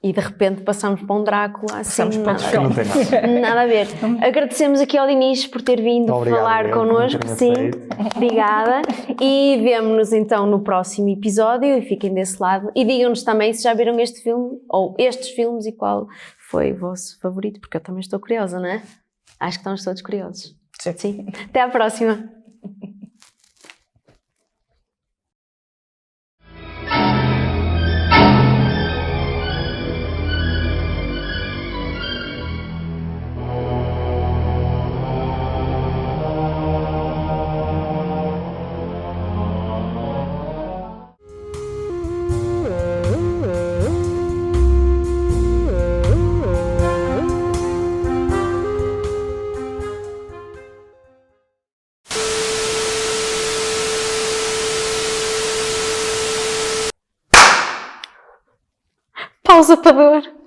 E de repente passamos para um Drácula assim, Passamos para outro Não tem nada. nada a ver. Agradecemos aqui ao Dinis por ter vindo Obrigado, falar eu, connosco. por ter-me Sim, aceito. obrigada. E vemo-nos então no próximo episódio e fiquem desse lado. E digam-nos também se já viram este filme ou estes filmes e qual foi o vosso favorito, porque eu também estou curiosa, não é? Acho que estamos todos curiosos. Sim. Até à próxima. Pausa para dor.